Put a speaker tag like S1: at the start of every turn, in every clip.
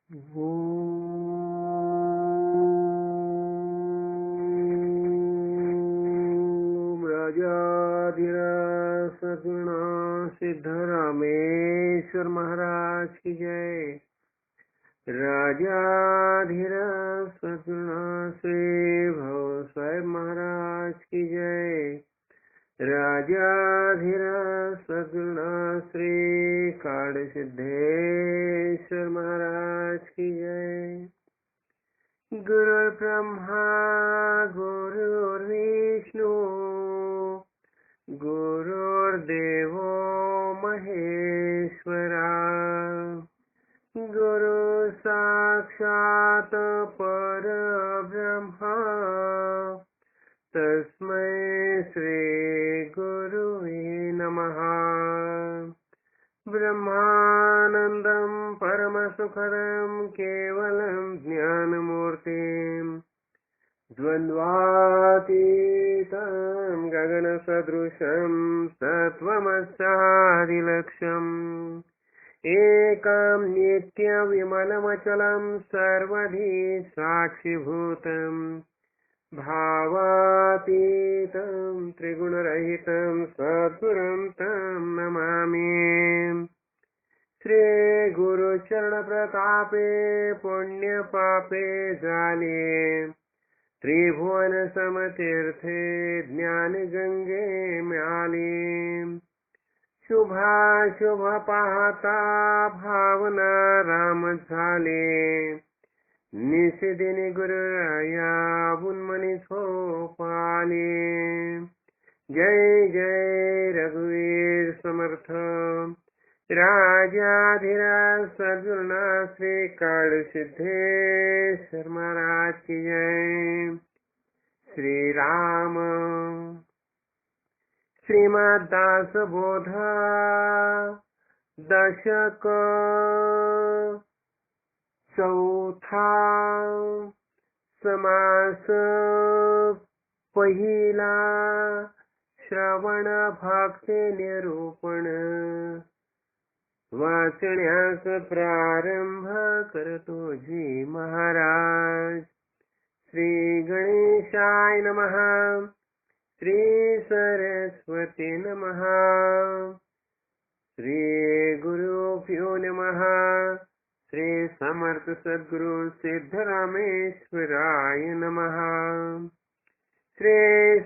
S1: ओम राजाधिराज सद्गुणा सिद्धरामेश्वर महाराज की जय। राजाधिराज सद्गुणा श्री भव साहेब महाराज की जय। राजाधिराज सद्गुणा श्री काड़ सिद्धेश्वर महाराज की जय। गुरु ब्रह्मा गुरुर्विष्णु गुरुर्देवो महेश्वरा गुरु साक्षात् परब्रह्मा तस्मै श्री गुरुवे नमः। ब्रह्मानन्दं परमसुखदं केवलं ज्ञानमूर्तिं द्वन्द्वातीतं गगनसदृशं सत्त्वमस्यादिलक्ष्यम् एकं नित्यविमलमचलं सर्वधी साक्षिभूतम् भावातीतं त्रिगुणरहितं सद्गुरुं तं नमामि। श्री गुरुचरणप्रतापे पुण्यपापे जाले त्रिभुवन समतीर्थे ज्ञानगंगे म्याले शुभाशुभ पाहता भावना राम झाले निशिदिनी गुरुराया उन्मनी पाले। जय जय रघुवीर समर्थ राजाधिराज सद्गुणा श्री काड़ सिद्धेश्वर महाराज की जय। श्री राम श्रीमद्दास बोध दशक चौथा समास पहिला श्रवण भक्ती निरूपण वाचण्यास प्रारंभ करतो जी महाराज। श्री गणेशाय नमः। श्री सरस्वती नमः। श्री गुरुभ्यो नमः। श्री समर्थ सद्गुरु सिद्धरामेश्वराय नमः। श्री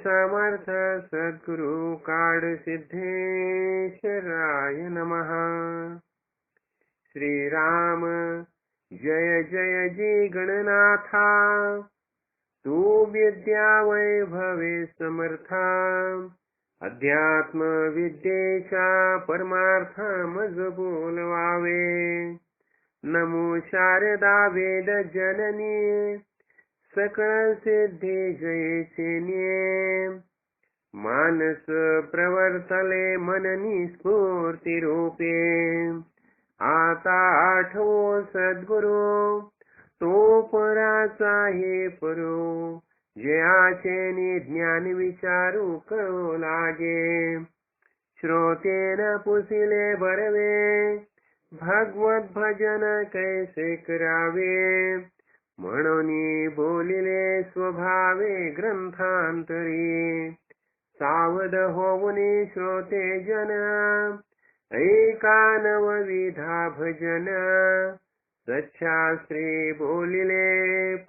S1: समर्थ सद्गुरु काड़ सिद्धेश्वराय नमः। श्री राम जय जय जी गणनाथा तू विद्या वैभवे समर्था अध्यात्म विद्येचा परमार्थ मज बोलवावे। नमो शारदा वेद जननी सकल सिद्धि जयचिन्ये मानस प्रवर्तले मननी स्फूर्ति रूपे आता आठवो सद्गुरु तो पराचा हे परो जयाचे ज्ञान विचारू कळो लागे। श्रोतेन पुसिले बरवे भगवत भजन कैसे करावे म्हणून बोलिले स्वभावे ग्रंथांतरी सावध होऊनी श्रोते जन ऐका नवविधा भजन सच्छास्त्री बोलिले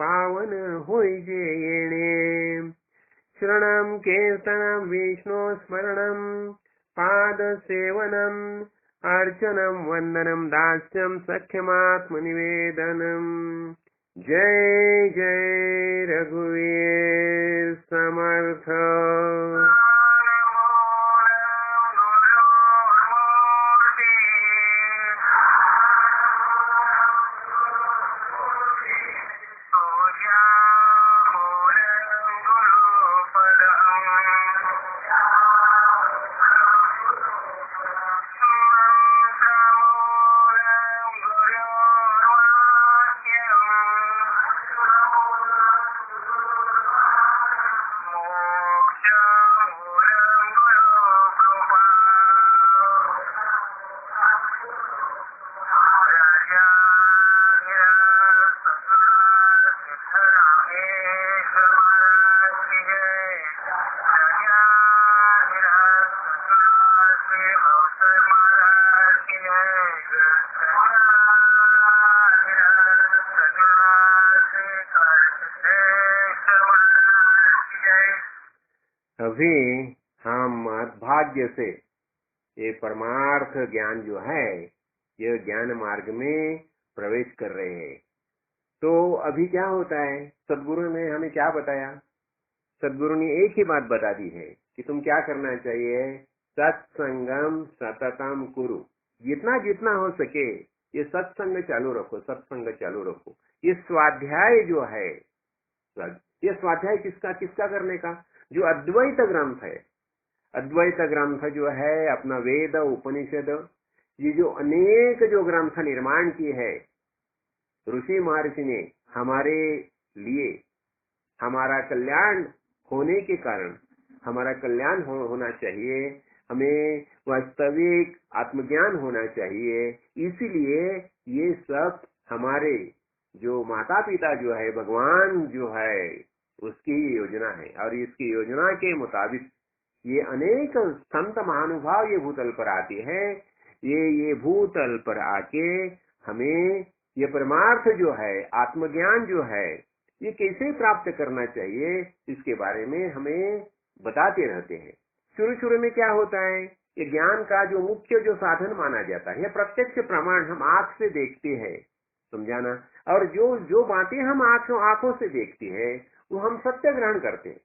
S1: पावन होई जे येणे। शरणं कीर्तनं विष्णु स्मरणं पाद सेवनं अर्चनं वंदनं दास्यं सख्यमात्मनिवेदनम्। जय जय रघुवीर समर्थ। अभी हम भाग्य से ये परमार्थ ज्ञान जो है, ये ज्ञान मार्ग में प्रवेश कर रहे हैं। तो अभी क्या होता है, सदगुरु ने हमें क्या बताया? सदगुरु ने एक ही बात बता दी है कि तुम क्या करना चाहिए, सत्संगम सततम कुरु। जितना जितना हो सके ये सत्संग चालू रखो, सत्संग चालू रखो। ये स्वाध्याय जो है, ये स्वाध्याय किसका किसका करने का? जो अद्वैत ग्रंथ है, अद्वैत ग्रंथ जो है अपना वेद उपनिषद, ये जो अनेक जो ग्रंथ निर्माण किए है ऋषि महर्षि ने हमारे लिए, हमारा कल्याण होने के कारण, हमारा कल्याण होना चाहिए, हमें वास्तविक आत्मज्ञान होना चाहिए। इसीलिए ये सब हमारे जो माता पिता जो है, भगवान जो है, उसकी योजना है। और इसकी योजना के मुताबिक ये अनेक संत महानुभाव ये भूतल पर आते हैं। ये भूतल पर आके हमें ये परमार्थ जो है, आत्मज्ञान जो है, ये कैसे प्राप्त करना चाहिए, इसके बारे में हमें बताते रहते हैं। शुरू शुरू में क्या होता है, ये ज्ञान का जो मुख्य जो साधन माना जाता है, प्रत्यक्ष प्रमाण हम आंख से देखते हैं, समझाना। और जो जो बातें हम आंखों से देखते हैं वो हम सत्य ग्रहण करते हैं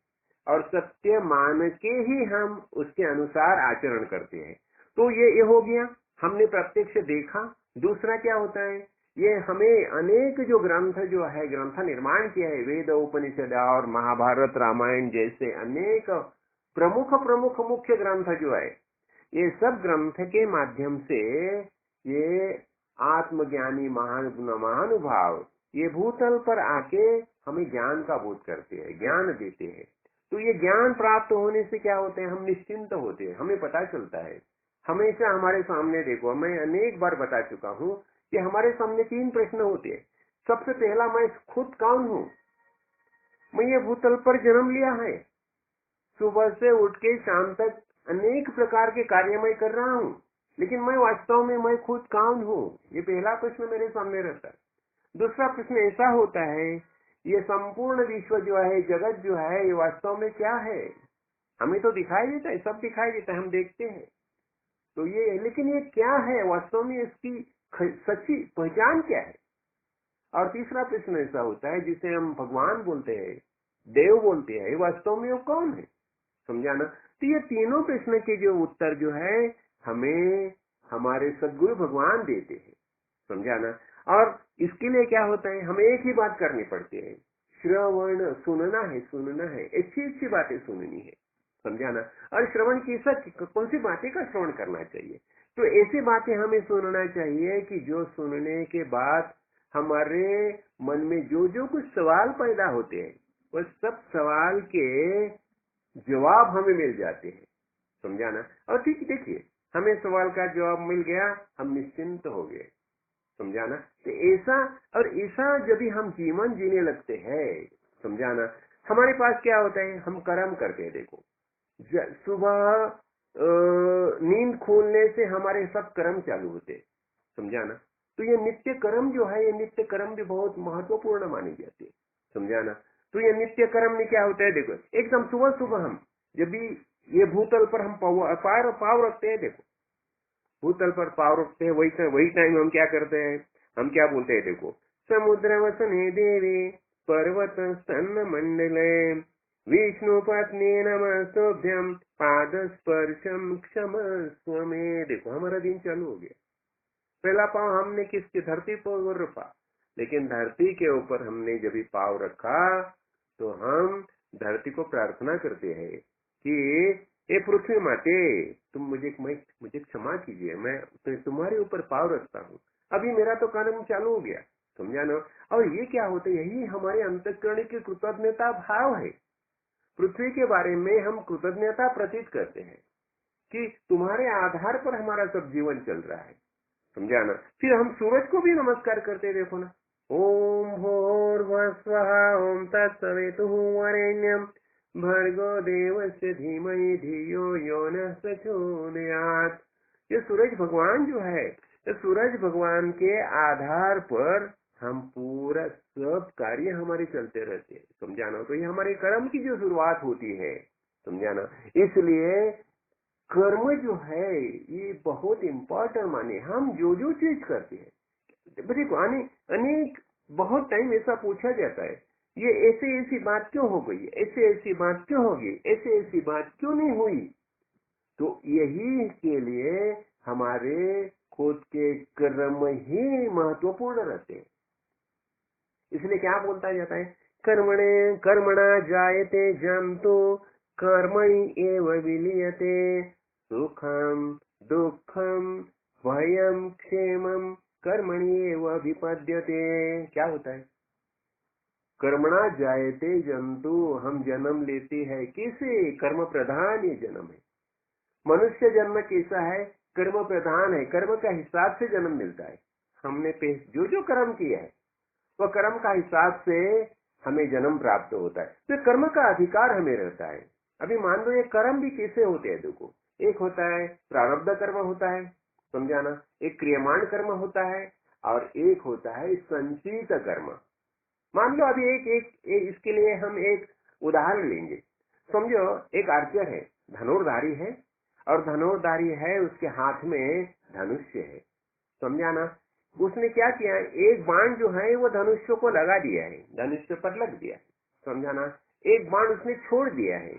S1: और सत्य मान के ही हम उसके अनुसार आचरण करते हैं। तो ये हो गया, हमने प्रत्यक्ष देखा। दूसरा क्या होता है, ये हमें अनेक जो ग्रंथ जो है, ग्रंथ निर्माण किया है, वेद उपनिषद और महाभारत रामायण जैसे अनेक प्रमुख प्रमुख मुख्य ग्रंथ जो है, ये सब ग्रंथ के माध्यम से ये आत्मज्ञानी महानुभाव ये भूतल पर आके हमें ज्ञान का बोध करते हैं, ज्ञान देते हैं। तो ये ज्ञान प्राप्त होने से क्या होते हैं, हम निश्चिंत होते हैं, हमें पता चलता है। हमेशा हमारे सामने देखो, मैं अनेक बार बता चुका हूँ कि हमारे सामने 3 प्रश्न होते हैं। सबसे पहला, मैं खुद कौन हूँ? मैं ये भूतल पर जन्म लिया है, सुबह से उठ के शाम तक अनेक प्रकार के कार्य मैं कर रहा हूँ, लेकिन मैं वास्तव में मैं खुद कौन हूँ? ये पहला प्रश्न मेरे सामने रहता है। दूसरा प्रश्न ऐसा होता है, ये संपूर्ण विश्व जो है, जगत जो है, ये वास्तव में क्या है? हमें तो दिखाई देता है, सब दिखाई देता है, हम देखते हैं, तो ये, लेकिन ये क्या है वास्तव में, इसकी सच्ची पहचान क्या है? और तीसरा प्रश्न ऐसा होता है जिसे हम भगवान बोलते हैं, देव बोलते हैं, वास्तव में वो कौन है? समझाना। तो ये तीनों प्रश्न के जो उत्तर जो है हमें हमारे सद्गुरु भगवान देते हैं, समझाना। और इसके लिए क्या होता है, हमें एक ही बात करनी पड़ती है, श्रवण, सुनना है, सुनना है, अच्छी अच्छी बातें सुननी है, समझाना। और श्रवण की कौन सी बातें का श्रवण करना चाहिए? तो ऐसी बातें हमें सुनना चाहिए कि जो सुनने के बाद हमारे मन में जो जो कुछ सवाल पैदा होते हैं, वो सब सवाल के जवाब हमें मिल जाते हैं, समझाना। और ठीक देखिए, हमें सवाल का जवाब मिल गया, हम निश्चिंत हो गए, समझाना। तो ऐसा, और ऐसा जब भी हम जीवन जीने लगते हैं, समझाना, हमारे पास क्या होता है, हम कर्म करते हैं। देखो, सुबह नींद खुलने से हमारे सब कर्म चालू होते, समझाना। तो ये नित्य कर्म जो है, ये नित्य कर्म भी बहुत महत्वपूर्ण मानी जाती है, समझाना। तो ये नित्य कर्म में क्या होता है, देखो, एकदम सुबह सुबह हम जब भी ये भूतल पर हम पाव रखते हैं, देखो, भूतल पर पाव रखते हैं, वही टाइम हम क्या करते हैं, हम क्या बोलते हैं, देखो, समुद्र वसने देवी पर्वत स्तन मंडले विष्णु पत्नी नमस्तुभ्यम पाद स्पर्शम क्षम स्वमे। देखो, हमारा दिन चालू हो गया। पहला पाव हमने किसकी, धरती पर रखा, लेकिन धरती के ऊपर हमने जब भी पाव रखा तो हम धरती को प्रार्थना करते हैं कि ये पृथ्वी माते, तुम मुझे क्षमा कीजिए, मैं तो तुम्हारे ऊपर पाव रखता हूँ, अभी मेरा तो कर्म चालू हो गया, समझा ना। और ये क्या होता है, यही हमारे अंतःकरण की कृतज्ञता भाव है। पृथ्वी के बारे में हम कृतज्ञता प्रतीत करते हैं कि तुम्हारे आधार पर हमारा सब जीवन चल रहा है, समझाना। फिर हम सूरज को भी नमस्कार करते, देखो ना, ओम भूर्भुवस्वः ओम तत्सवितुः वरेण्यम भर्गो देवस्य धीमहि धियो यो नः प्रचोदयात्। ये सूरज भगवान जो है, तो सूरज भगवान के आधार पर हम पूरा सब कार्य हमारे चलते रहते हैं, समझाना। तो ये हमारे कर्म की जो शुरुआत होती है, समझा ना। इसलिए कर्म जो है ये बहुत इंपॉर्टेंट माने। हम जो जो चीज करते हैं, देखो अनेक बहुत टाइम ऐसा पूछा जाता है, ये ऐसे ऐसी बात क्यों हो गई, ऐसे ऐसी बात क्यों होगी, ऐसे ऐसी बात क्यों नहीं हुई। तो यही के लिए हमारे खुद के कर्म ही महत्वपूर्ण रहते हैं। इसलिए क्या बोलता जाता है, कर्मणे कर्मणा जायते जंतु कर्मणि एव विलीयते सुखम दुखम भयम क्षेमम कर्मणि एव विपद्यते। क्या होता है, कर्मणा जायते जंतु, हम जन्म लेते हैं कैसे, कर्म प्रधान ये जन्म है। मनुष्य जन्म कैसा है, कर्म प्रधान है, कर्म का हिसाब से जन्म मिलता है। हमने जो जो कर्म किया है वह कर्म का हिसाब से हमें जन्म प्राप्त होता है। तो कर्म का अधिकार हमें रहता है। अभी मान लो ये कर्म भी कैसे होते हैं, देखो एक होता है प्रारब्ध कर्म होता है, समझाना, एक क्रियमाण कर्म होता है और एक होता है संचित कर्म। मान लो अभी एक इसके लिए हम एक उदाहरण लेंगे। समझो एक आर्चर है, धनुर्धारी है, और धनुर्धारी है उसके हाथ में धनुष्य है, समझाना। उसने क्या किया, एक बाण जो है वो धनुष्य को लगा दिया है, धनुष्य पर लग दिया है, समझाना। एक बाण उसने छोड़ दिया है,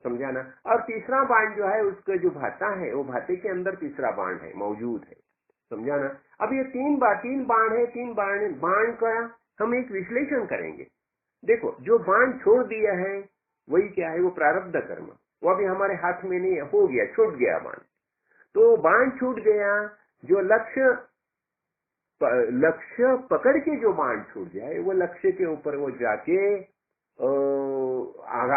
S1: समझाना। और तीसरा बाण जो है उसका जो भाता है वो भाते के अंदर तीसरा बाण है मौजूद है, समझाना। अब ये तीन बाण है, तीन बाण का हम एक विश्लेषण करेंगे। देखो जो बाण छोड़ दिया है वही क्या है, वो प्रारब्ध कर्म, वो अभी हमारे हाथ में नहीं है, हो गया, छूट गया बाण। तो बाण छूट गया, जो लक्ष्य पकड़ के जो बाण छूट जाए वो लक्ष्य के ऊपर वो जाके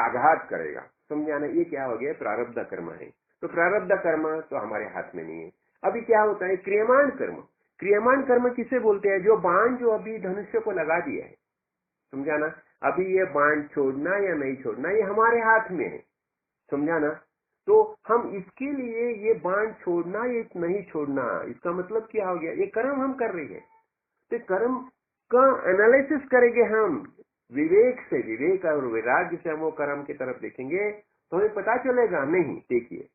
S1: आघात करेगा, समझाना। ये क्या हो गया, प्रारब्ध कर्म है। तो प्रारब्ध कर्म तो हमारे हाथ में नहीं है। अभी क्या होता है, क्रियमाण कर्म। क्रियमाण कर्म किसे बोलते हैं, जो बाण जो अभी धनुष्य को लगा दिया है, समझाना। अभी ये बाण छोड़ना या नहीं छोड़ना ये हमारे हाथ में है, समझाना। तो हम इसके लिए ये बाण छोड़ना या नहीं छोड़ना, इसका मतलब क्या हो गया, ये कर्म हम कर रहे हैं। तो कर्म का एनालिसिस करेंगे हम विवेक से, विवेक और वैराग्य से हम वो कर्म की तरफ देखेंगे तो हमें पता चलेगा। नहीं, देखिए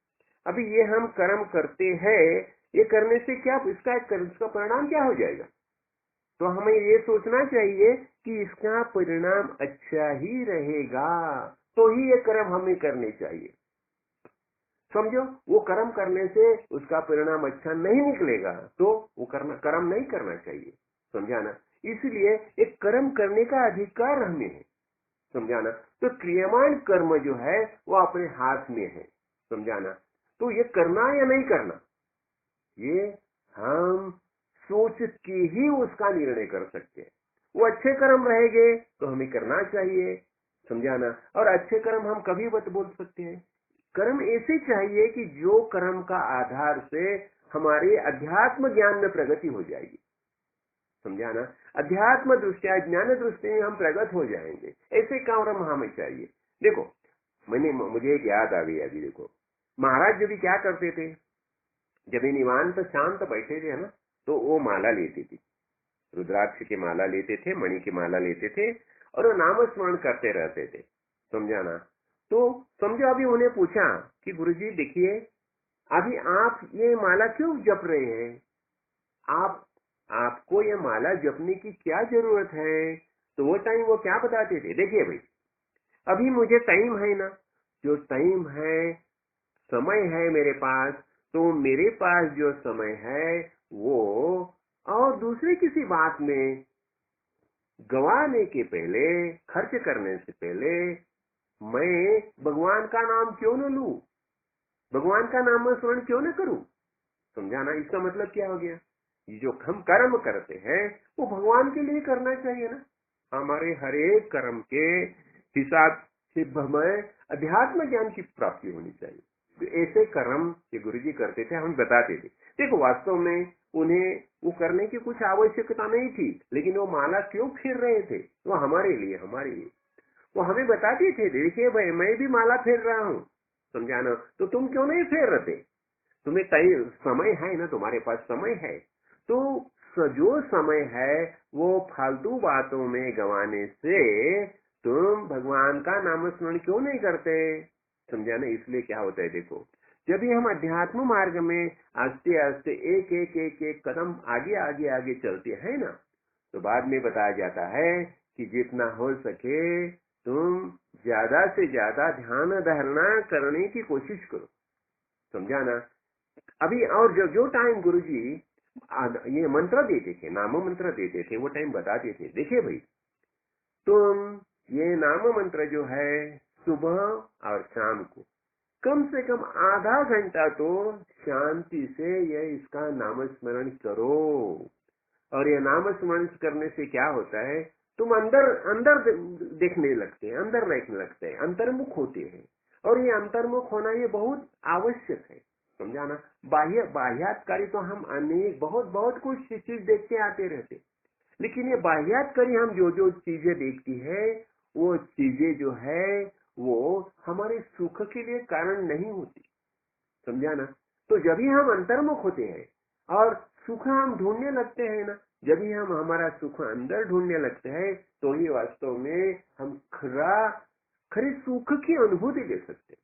S1: अभी ये हम कर्म करते हैं, ये करने से क्या इसका परिणाम क्या हो जाएगा। तो हमें ये सोचना चाहिए कि इसका परिणाम अच्छा ही रहेगा, तो ही ये कर्म हमें करने चाहिए। समझो, वो कर्म करने से उसका परिणाम अच्छा नहीं निकलेगा तो वो कर्म नहीं करना चाहिए, समझाना। इसलिए एक कर्म करने का अधिकार हमें है, समझाना। तो क्रियमाण कर्म जो है वो अपने हाथ में है, समझाना। तो ये करना या नहीं करना, ये हम सोच के ही उसका निर्णय कर सकते हैं। वो अच्छे कर्म रहेंगे तो हमें करना चाहिए, समझाना। और अच्छे कर्म हम कभी मत बोल सकते हैं। कर्म ऐसे चाहिए कि जो कर्म का आधार से हमारे अध्यात्म ज्ञान में प्रगति हो जाएगी, समझाना। अध्यात्म दृष्टिया, ज्ञान दृष्टि में हम प्रगत हो जाएंगे, ऐसे कर्म हमें चाहिए। देखो मुझे एक याद आ गई अभी। देखो महाराज जो भी क्या करते थे, जब निवांत शांत बैठे थे ना, तो वो माला लेती थी, रुद्राक्ष की माला लेते थे, मणि की माला लेते थे और वो नाम स्मरण करते रहते थे, समझाना। तो समझो अभी उन्हें पूछा कि गुरुजी देखिए अभी आप ये माला क्यों जप रहे हैं, आपको ये माला जपने की क्या जरूरत है। तो वो टाइम वो क्या बताते थे, देखिए भाई अभी मुझे टाइम है ना, जो टाइम है, समय है मेरे पास, तो मेरे पास जो समय है वो और दूसरे किसी बात में गंवाने के पहले, खर्च करने से पहले मैं भगवान का नाम क्यों न लूं, भगवान का नाम स्मरण क्यों न करूं, समझाना। इसका मतलब क्या हो गया, ये जो हम कर्म करते हैं वो भगवान के लिए करना चाहिए ना। हमारे हर एक कर्म के हिसाब से हमें अध्यात्म ज्ञान की प्राप्ति होनी चाहिए। तो ऐसे कर्म ये गुरुजी करते थे, हम बताते थे। देखो वास्तव में उन्हें वो करने की कुछ आवश्यकता नहीं थी, लेकिन वो माला क्यों फेर रहे थे, वो हमारे लिए वो हमें बताते थे, देखिए भाई मैं भी माला फेर रहा हूँ, समझाना। तो तुम क्यों नहीं फेर रहे, तुम्हें टाइम समय है ना, तुम्हारे पास समय है, तो जो समय है वो फालतू बातों में गंवाने से तुम भगवान का नाम स्मरण क्यों नहीं करते, समझा ना? इसलिए क्या होता है देखो, जब भी हम अध्यात्म मार्ग में आस्ते आस्ते एक एक एक एक कदम आगे आगे आगे चलते हैं ना, तो बाद में बताया जाता है कि जितना हो सके तुम ज्यादा से ज्यादा ध्यान धारणा करने की कोशिश करो। समझा ना? अभी और जो टाइम गुरुजी ये मंत्र देते थे, नाम मंत्र देते थे, वो टाइम बताते थे, देखिए भाई तुम ये नाम मंत्र जो है सुबह और शाम को कम से कम आधा घंटा तो शांति से ये इसका नाम स्मरण करो। और ये नाम स्मरण करने से क्या होता है, तुम अंदर अंदर देखने लगते हैं, अंदर देखने लगते हैं, अंतर्मुख होते हैं। और ये अंतर्मुख होना ये बहुत आवश्यक है। समझा ना? बाह्यात्कारी तो हम अनेक बहुत बहुत कुछ चीज देखते आते रहते, लेकिन ये बाह्यात्कारी हम जो जो चीजें देखती है वो चीजें जो है वो हमारे सुख के लिए कारण नहीं होती। समझा ना? तो जब भी हम अंतर्मुख होते हैं और सुख हम ढूंढने लगते हैं ना, जब भी हम हमारा सुख अंदर ढूंढने लगते हैं, तो ही वास्तव में हम खरी सुख की अनुभूति ले सकते हैं।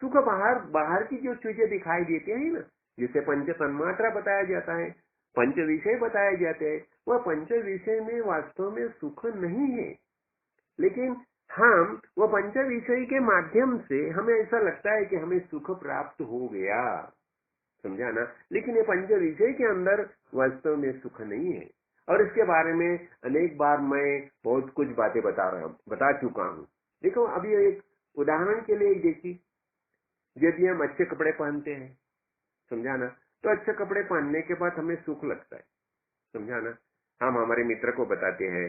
S1: सुख बाहर बाहर की जो चीजें दिखाई देती है ना, जिसे पंच तन्मात्रा बताया जाता है, पंच विषय बताए जाते हैं, वह पंच विषय में वास्तव में सुख नहीं है। लेकिन हम वो पंच विषय के माध्यम से हमें ऐसा लगता है कि हमें सुख प्राप्त हो गया। समझा ना? लेकिन ये पंच विषय के अंदर वास्तव में सुख नहीं है। और इसके बारे में अनेक बार मैं बहुत कुछ बातें बता चुका हूँ। देखो अभी एक उदाहरण के लिए देखिए, जब भी हम अच्छे कपड़े पहनते हैं, समझा ना, तो अच्छे कपड़े पहनने के बाद हमें सुख लगता है। समझा ना? हम हमारे मित्र को बताते हैं,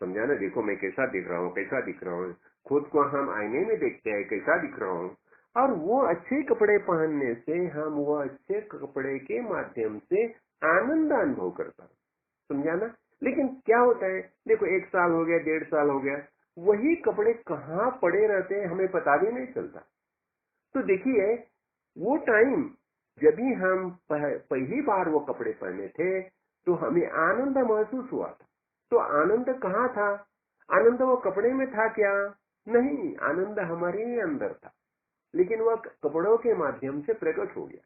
S1: समझा ना, देखो मैं कैसा दिख रहा हूँ, कैसा दिख रहा हूँ। खुद को हम आईने में देखते हैं कैसा दिख रहा हूँ, और वो अच्छे कपड़े पहनने से हम वो अच्छे कपड़े के माध्यम से आनंद अनुभव करता हूँ। समझा ना? लेकिन क्या होता है देखो, 1 साल हो गया, 1.5 साल हो गया, वही कपड़े कहाँ पड़े रहते हैं हमें पता भी नहीं चलता। तो देखिए वो टाइम जब भी हम पहली बार वो कपड़े पहने थे तो हमें आनंद महसूस हुआ था। तो आनंद कहाँ था? आनंद वो कपड़े में था क्या? नहीं, आनंद हमारे ही अंदर था, लेकिन वह कपड़ों के माध्यम से प्रकट हो गया।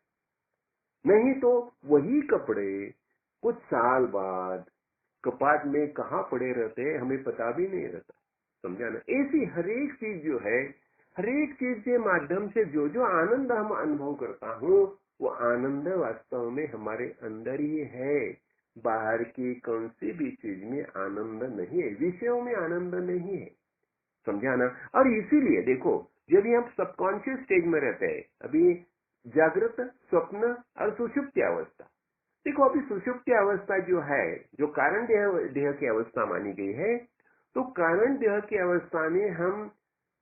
S1: नहीं तो वही कपड़े कुछ साल बाद कपाट में कहाँ पड़े रहते हमें पता भी नहीं रहता। समझा ना? ऐसी हर एक चीज जो है, हर एक चीज के माध्यम से जो जो आनंद हम अनुभव करता हूँ, वो आनंद वास्तव में हमारे अंदर ही है। बाहर की कौन सी भी चीज में आनंद नहीं है, विषयों में आनंद नहीं है। समझा ना? और इसीलिए देखो, जब हम सबकॉन्शियस स्टेज में रहते हैं, अभी जागृत, स्वप्न और सुषुप्ति अवस्था। देखो अभी सुषुप्ति अवस्था जो है, जो कारण देह की अवस्था मानी गई है, तो कारण देह की अवस्था में हम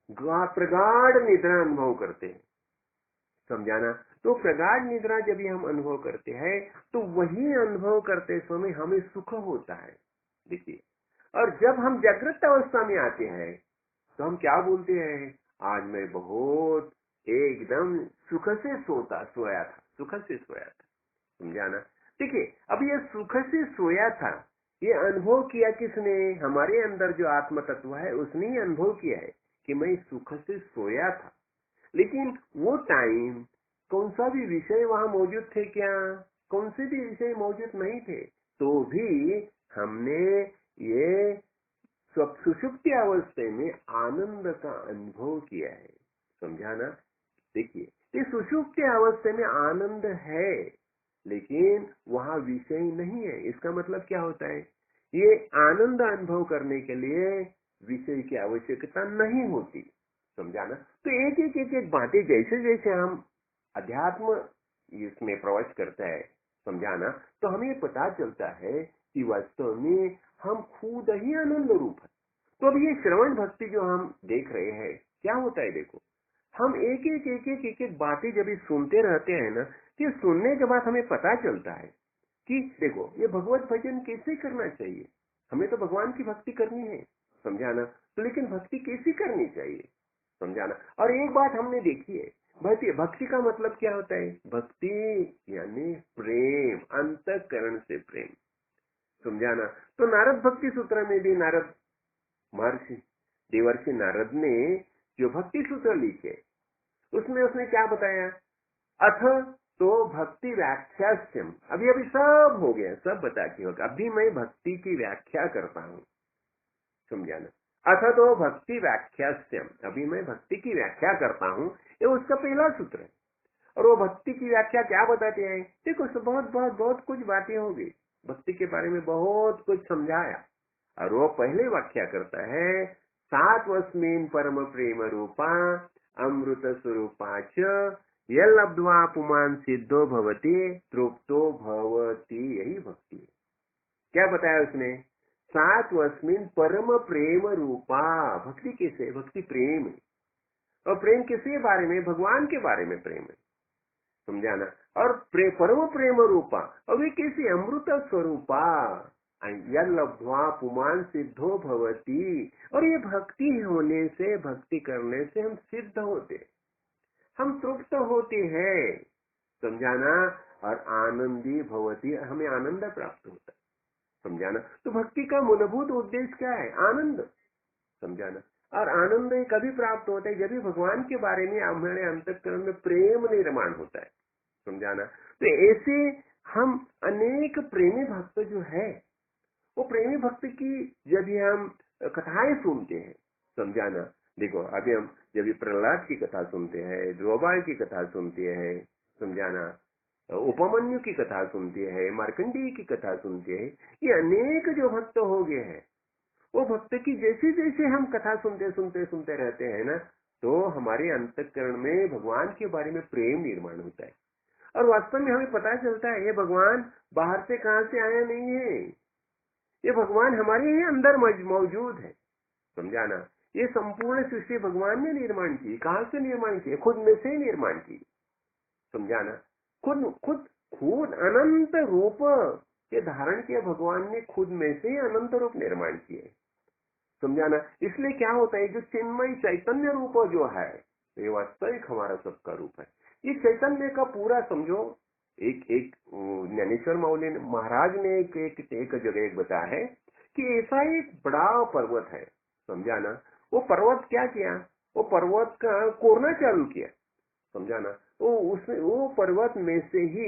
S1: प्रगाढ़ निद्रा अनुभव करते हैं। समझाना? तो प्रगाढ़ निद्रा जब भी हम अनुभव करते हैं तो वही अनुभव करते समय हमें सुख होता है। देखिए, और जब हम जागृत अवस्था में आते हैं तो हम क्या बोलते हैं, आज मैं बहुत एकदम सुख से सोया था, सुख से सोया था। समझाना? देखिए अब ये सुख से सोया था, ये अनुभव किया किसने? हमारे अंदर जो आत्म तत्व है उसने ही अनुभव किया है कि मैं सुख से सोया था। लेकिन वो टाइम कौन सा भी विषय वहां मौजूद थे क्या? कौन से भी विषय मौजूद नहीं थे, तो भी हमने ये सुषुप्ति अवस्था में आनंद का अनुभव किया है। समझा ना? देखिए, ये सुषुप्ति अवस्था में आनंद है, लेकिन वहां विषय नहीं है। इसका मतलब क्या होता है? ये आनंद अनुभव करने के लिए विषय की आवश्यकता नहीं होती। समझा ना? तो एक बातें जैसे जैसे हम अध्यात्म इसमें प्रवेश करते हैं, समझा ना, तो हमें पता चलता है कि वास्तव में हम खुद ही आनंद रूप है। तो अब ये श्रवण भक्ति जो हम देख रहे हैं, क्या होता है देखो, हम एक एक बातें जब सुनते रहते हैं ना, तो सुनने के बाद हमें पता चलता है कि देखो ये भगवत भजन कैसे करना चाहिए। हमें तो भगवान की भक्ति करनी है, समझाना, तो लेकिन भक्ति कैसी करनी चाहिए, समझाना। और एक बात हमने देखी है, भक्ति का मतलब क्या होता है? भक्ति यानी प्रेम, अंतःकरण से प्रेम। समझाना? तो नारद भक्ति सूत्र में भी नारद महर्षि देवर्षि नारद ने जो भक्ति सूत्र लिखे, उसमें उसने क्या बताया, अथ तो भक्ति व्याख्यास्यम, अभी अभी सब हो गया, सब बता के होगा, अभी मैं भक्ति की व्याख्या करता हूँ, समझाना। अथ तो भक्ति व्याख्यास्यम, अभी मैं भक्ति की व्याख्या करता हूँ, ये उसका पहला सूत्र है। और वो भक्ति की व्याख्या क्या बताते हैं, देखो बहुत बहुत बहुत कुछ बातें होगी, भक्ति के बारे में बहुत कुछ समझाया, और वो पहले व्याख्या करता है, सात्वस्मिन् परम प्रेम रूपा अमृत स्वरूपा च यल्लब्ध्वा पुमान् सिद्धो भवति तृप्तो भवति, यही भक्ति है। क्या बताया उसने, सात्वस्मिन् परम प्रेम रूपा, भक्ति कैसे, भक्ति प्रेम है, और प्रेम किसके बारे में, भगवान के बारे में प्रेम है, समझाना। और परम प्रेम रूपा, और वे कैसे, अमृत स्वरूपा यल्लब्ध्वा पुमान् सिद्धो भवति, और ये भक्ति होने से, भक्ति करने से हम सिद्ध होते, हम तृप्त होते हैं, समझाना। और आनंदी भवति, हमें आनंद प्राप्त होता है, समझाना। तो भक्ति का मूलभूत उद्देश्य क्या है, आनंद, समझाना। और आनंद कभी प्राप्त होता है, जब भी भगवान के बारे में हमारे अंतःकरण में प्रेम निर्माण होता है, समझाना। तो ऐसे हम अनेक प्रेमी भक्त जो है, वो प्रेमी भक्त की जब भी हम कथाएं सुनते हैं, समझाना। देखो अभी हम जब भी प्रहलाद की कथा सुनते हैं, द्रौपदी की कथा सुनते हैं, समझाना, उपमन्यु की कथा सुनते हैं, मार्कंडेय की कथा सुनते हैं, ये अनेक जो भक्त हो गए हैं, वो भक्त की जैसे जैसे हम कथा सुनते सुनते सुनते रहते हैं ना, तो हमारे अंतःकरण में भगवान के बारे में प्रेम निर्माण होता है। और वास्तव में हमें पता चलता है, ये भगवान बाहर से कहां से आया नहीं है, ये भगवान हमारे ही अंदर मौजूद है, समझाना। ये संपूर्ण सृष्टि भगवान ने निर्माण की, कहां से निर्माण की, खुद में से निर्माण की, समझाना। खुद खुद खुद अनंत रूप के धारण किया भगवान ने, खुद में से अनंत रूप निर्माण किए, समझाना। इसलिए क्या होता है, जो चिन्मय चैतन्य रूप जो है, ये वास्तविक हमारा सबका रूप है। ये चैतन्य का पूरा समझो, एक एक ज्ञानेश्वर मौली महाराज ने एक जगह एक बताया है कि ऐसा एक बड़ा पर्वत है, समझाना। वो पर्वत क्या किया, वो पर्वत का कोरना चालू किया, समझाना। वो पर्वत में से ही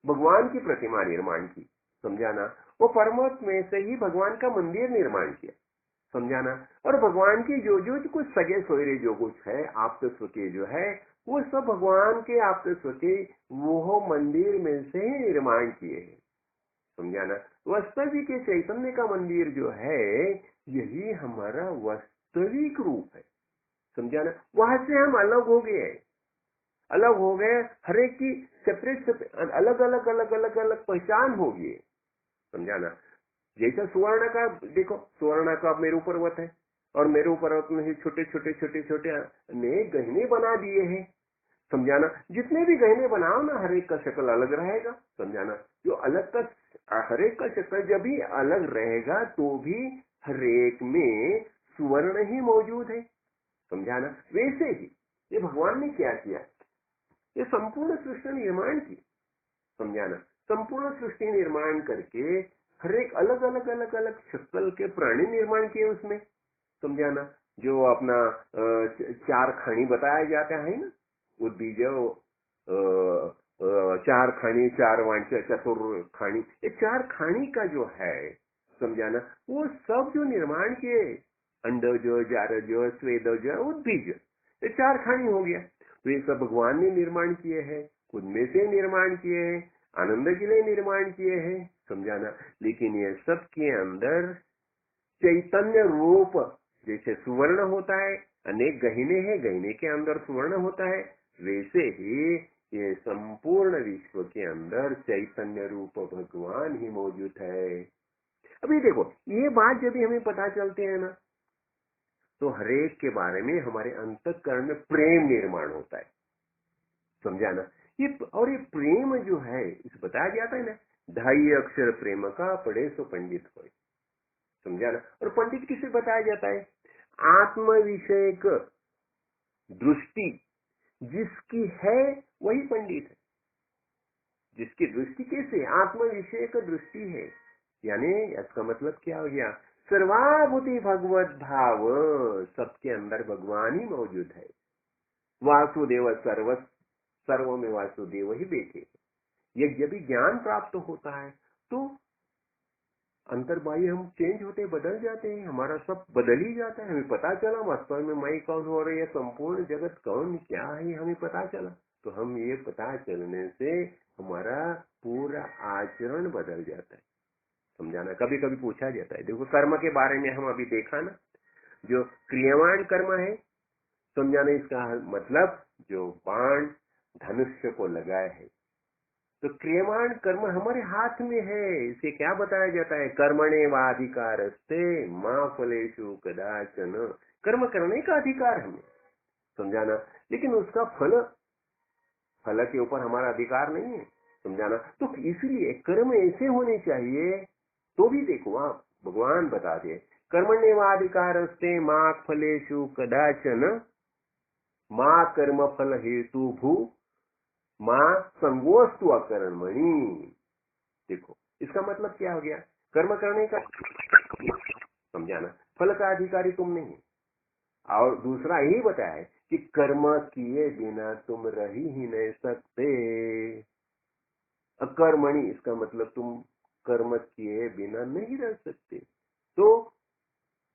S1: भगवान की प्रतिमा निर्माण की, समझाना। वो पर्वत में से ही भगवान का मंदिर निर्माण किया, समझाना। और भगवान की जो जो कुछ सगे सोयरे जो कुछ है, आपतस्व के जो है, वो सब भगवान के आपतस्व के वो मंदिर में से ही निर्माण किए हैं, समझाना। वास्तविक के चैतन्य का मंदिर जो है, यही हमारा वास्तविक रूप है, समझाना। वहां से हम अलग हो गए, अलग हो गए, हर एक की सेपरेट अलग अलग अलग अलग अलग पहचान हो गई, समझाना। जैसा सुवर्ण का, देखो सुवर्ण का मेरू पर्वत है, और मेरू पर्वत में ही छोटे छोटे छोटे छोटे अनेक गहने बना दिए हैं, समझाना। जितने भी गहने बनाओ ना, हर एक का शक्ल अलग रहेगा, समझाना। जो अलग का हर एक का शक्ल जब भी अलग रहेगा, तो भी हर एक में सुवर्ण ही मौजूद है, समझाना। वैसे ही ये भगवान ने क्या किया, ये संपूर्ण सृष्टि निर्माण की, समझाना। संपूर्ण सृष्टि निर्माण करके हर एक अलग अलग अलग अलग शक्ल के प्राणी निर्माण किए उसमें, समझाना। जो अपना चार खानी बताया जाता है ना, उद्बीज चार खानी, चार वाणिज्य, चतुर खानी, ये चार खानी का जो है, समझाना। वो सब जो निर्माण किए, अंडज, जारज, स्वेदज, उद्बीज, ये चार खानी हो गया। वे सब भगवान ने निर्माण किए हैं, खुद में से निर्माण किए हैं, आनंद के लिए निर्माण किए हैं, समझाना। लेकिन ये सब के अंदर चैतन्य रूप, जैसे सुवर्ण होता है, अनेक गहने हैं, गहने के अंदर सुवर्ण होता है, वैसे ही ये संपूर्ण विश्व के अंदर चैतन्य रूप भगवान ही मौजूद है। अभी देखो, ये बात जब भी हमें पता चलती है ना, तो हरेक के बारे में हमारे अंतःकरण में प्रेम निर्माण होता है, समझाना। ये और ये प्रेम जो है, इस बताया जाता है ना, 2.5 अक्षर प्रेम का पढ़े सो पंडित हो, समझाना। और पंडित किसे बताया जाता है, आत्म विषयक दृष्टि जिसकी है वही पंडित है। जिसकी दृष्टि कैसे, आत्म विषयक दृष्टि है, यानी इसका मतलब क्या हो गया, सर्वाभूति भगवत भाव, सबके अंदर भगवान ही मौजूद है, वासुदेव सर्व सर्व में वासुदेव ही बैठे। ये जब भी ज्ञान प्राप्त होता है तो अंतर्बाह्य हम चेंज होते बदल जाते हैं, हमारा सब बदल ही जाता है। हमें पता चला वास्तव में मैं कौन हो रही है, संपूर्ण जगत कौन क्या है, हमें पता चला। तो हम ये पता चलने से हमारा पूरा आचरण बदल जाता है। समझाना, कभी कभी पूछा जाता है, देखो कर्म के बारे में हम अभी देखा ना, जो क्रियावान कर्म है, समझाना इसका मतलब जो बाण धनुष्य को लगाए है, तो क्रियमाण कर्म हमारे हाथ में है। इसे क्या बताया जाता है, कर्मणे वाधिकारस्ते मां फलेषु कदाचन। कर्म करने का अधिकार हमें, समझाना, लेकिन उसका फल के ऊपर हमारा अधिकार नहीं है, समझाना। तो इसलिए कर्म ऐसे होने चाहिए। तो भी देखो आप भगवान बताते, कर्मणे वाधिकारस्ते मां फलेषु कदाचन मां कर्म फल हेतु भू मां संगोस्तु अकर्मणि। देखो इसका मतलब क्या हो गया, कर्म करने का, समझाना, फल का अधिकारी तुम नहीं। और दूसरा यही बताया है कि कर्म किए बिना तुम रह ही नहीं सकते। अकर्मणि इसका मतलब तुम कर्म किए बिना नहीं रह सकते। तो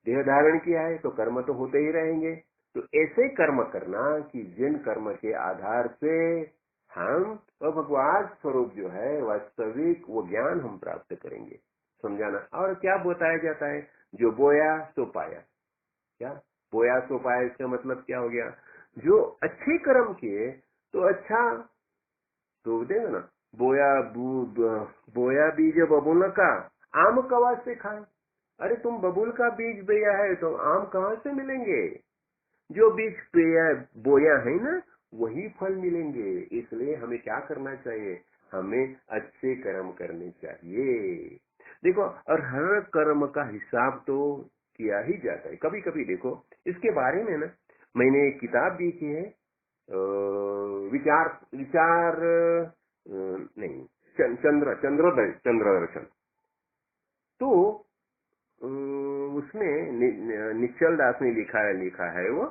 S1: देह धारण किया है तो कर्म तो होते ही रहेंगे। तो ऐसे कर्म करना कि जिन कर्म के आधार से हम भगवान स्वरूप जो है वास्तविक वो ज्ञान हम प्राप्त करेंगे, समझाना। और क्या बताया जाता है, जो बोया सो पाया। क्या बोया सो पाया, इसका मतलब क्या हो गया, जो अच्छे कर्म किए तो अच्छा तो देगा ना। बोया बीज बबूल का आम कवा से खाए। अरे तुम बबूल का बीज बोया है तो आम कहाँ से मिलेंगे, जो बीज बोया है ना वही फल मिलेंगे। इसलिए हमें क्या करना चाहिए, हमें अच्छे कर्म करने चाहिए। देखो, और हर कर्म का हिसाब तो किया ही जाता है। कभी कभी देखो इसके बारे में ना, मैंने एक किताब देखी है, विचार विचार नहीं, चंद्रदर्शन। तो उसमें निश्चल दास ने लिखा है वो।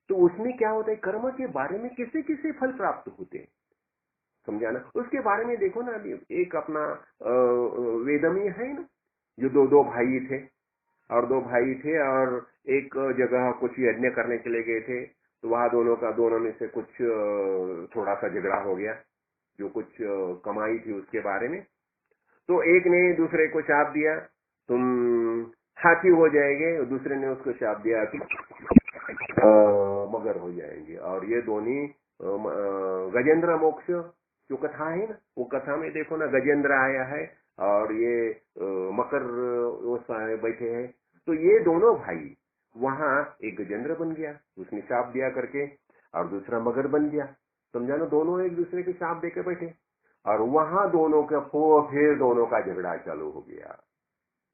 S1: तो उसमें क्या होता है, कर्म के बारे में किसे किसे फल प्राप्त होते हैं, समझाना। उसके बारे में देखो ना, अभी एक अपना वेदमी है ना, जो दो भाई थे, और और एक जगह कुछ यज्ञ करने के लिए गए थे। तो वहां दोनों में से कुछ थोड़ा सा झगड़ा हो गया, जो कुछ कमाई थी उसके बारे में। तो एक ने दूसरे को शाप दिया, तुम हाथी हो जाएंगे, और दूसरे ने उसको शाप दिया कि मगर हो जाएंगे। और ये दोनों गजेंद्र मोक्ष जो कथा है ना, वो कथा में देखो ना, गजेंद्र आया है और ये मकर बैठे हैं। तो ये दोनों भाई, वहां एक गजेंद्र बन गया, उसने शाप दिया करके, और दूसरा मगर बन गया, समझा ना। दोनों एक दूसरे के शाप देके बैठे, और वहां दोनों का फिर दोनों का झगड़ा चालू हो गया,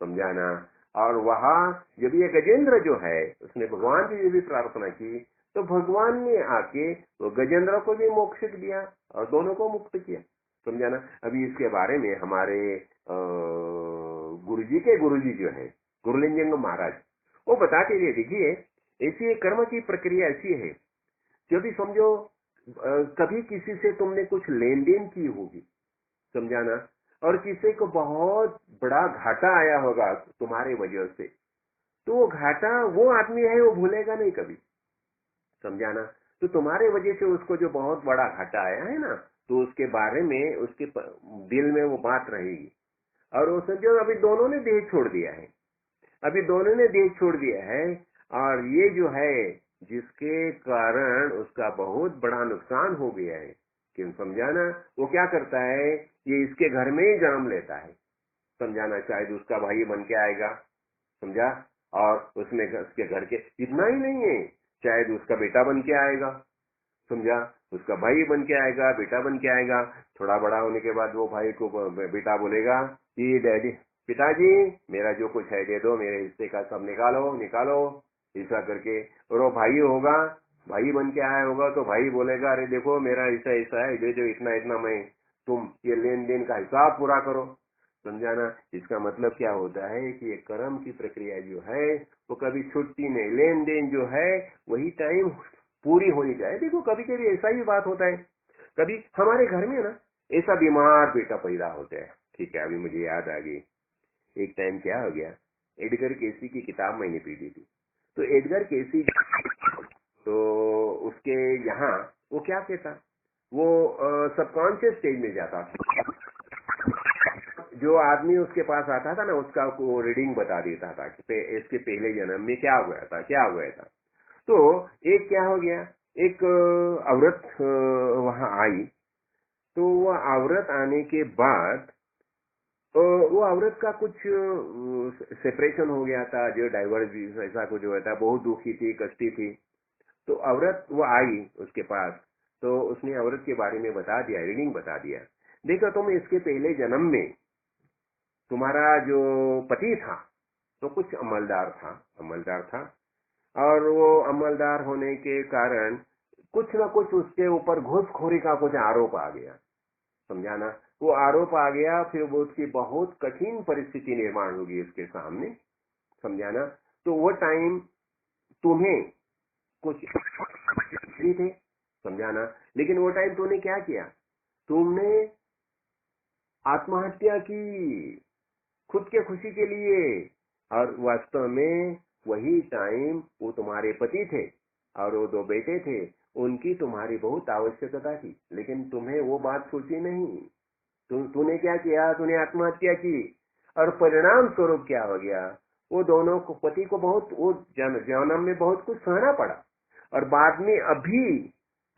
S1: समझाना। और वहां जब ये गजेंद्र जो है उसने भगवान की भी प्रार्थना की, तो भगवान ने आके तो गजेंद्र को भी मोक्ष दिया और दोनों को मुक्त किया, समझाना। अभी इसके बारे में हमारे गुरुजी जो है गुरुलिंजंग महाराज, वो बताते हुए, देखिए ऐसी कर्म की प्रक्रिया ऐसी है, जब भी समझो कभी किसी से तुमने कुछ लेन देन की होगी, समझाना, और किसी को बहुत बड़ा घाटा आया होगा तुम्हारे वजह से, तो वो घाटा वो आदमी है वो भूलेगा नहीं कभी, समझाना। तो तुम्हारे वजह से उसको जो बहुत बड़ा घाटा आया है ना, तो उसके बारे में उसके दिल में वो बात रहेगी। और वो समझो अभी दोनों ने देह छोड़ दिया है, और ये जो है जिसके कारण उसका बहुत बड़ा नुकसान हो गया है, क्यों, समझाना। वो क्या करता है, ये इसके घर में ही जन्म लेता है, समझाना। शायद उसका भाई बन के आएगा, समझा, और उसमें उसके घर के इतना ही नहीं है, शायद उसका बेटा बन के आएगा, समझा, उसका भाई बन के आएगा, बेटा बन के आएगा। थोड़ा बड़ा होने के बाद वो भाई को बेटा बोलेगा कि डैडी, पिताजी मेरा जो कुछ है दे दो, मेरे हिस्से का सब निकालो ऐसा करके। और वो भाई होगा, भाई बन के आया होगा, तो भाई बोलेगा, अरे देखो मेरा ऐसा है, दे दो इतना, मैं तुम ये लेन देन का हिसाब पूरा करो। समझाना। इसका मतलब क्या होता है कि ये कर्म की प्रक्रिया जो है वो कभी छुट्टी नहीं, लेन देन जो है वही टाइम पूरी होनी चाहिए। देखो कभी कभी ऐसा ही बात होता है, कभी हमारे घर में ना ऐसा बीमार बेटा पैदा होता है, ठीक है, अभी मुझे याद आ गई। एक टाइम क्या हो गया, एडगर केसी की किताब मैंने पढ़ी थी। तो एडगर केसी, तो उसके यहाँ वो क्या कहता, वो सबकॉन्शियस स्टेज में जाता था। जो आदमी उसके पास आता था ना उसका वो रीडिंग बता देता था कि इसके पहले जन्म में क्या हुआ था, क्या हुआ था। तो एक क्या हो गया, एक औरत वहां आई। तो वो औरत आने के बाद वो औरत का कुछ सेपरेशन हो गया था, जो डाइवर्स ऐसा कुछ हुआ था, बहुत दुखी थी, कष्टी थी। तो औरत वो आई उसके पास, तो उसने औरत के बारे में बता दिया, रीडिंग बता दिया। देखो तुम इसके पहले जन्म में तुम्हारा जो पति था तो कुछ अमलदार था, और वो अमलदार होने के कारण कुछ न कुछ उसके ऊपर घूसखोरी का कुछ आरोप आ गया, समझाना। वो आरोप आ गया, फिर वो उसकी बहुत कठिन परिस्थिति निर्माण होगी उसके सामने, समझाना। तो वो टाइम तुम्हें कुछ थे, समझाना, लेकिन वो टाइम तूने क्या किया, तुमने आत्महत्या की खुद के खुशी के लिए। और वास्तव में वही टाइम वो तुम्हारे पति थे और वो दो बेटे थे, उनकी तुम्हारी बहुत आवश्यकता थी, लेकिन तुम्हें वो बात सोची नहीं। तूने क्या किया, तूने आत्महत्या की। और परिणाम स्वरूप क्या हो गया, वो दोनों को, पति को बहुत वो जन्म में बहुत कुछ सहना पड़ा। और बाद में अभी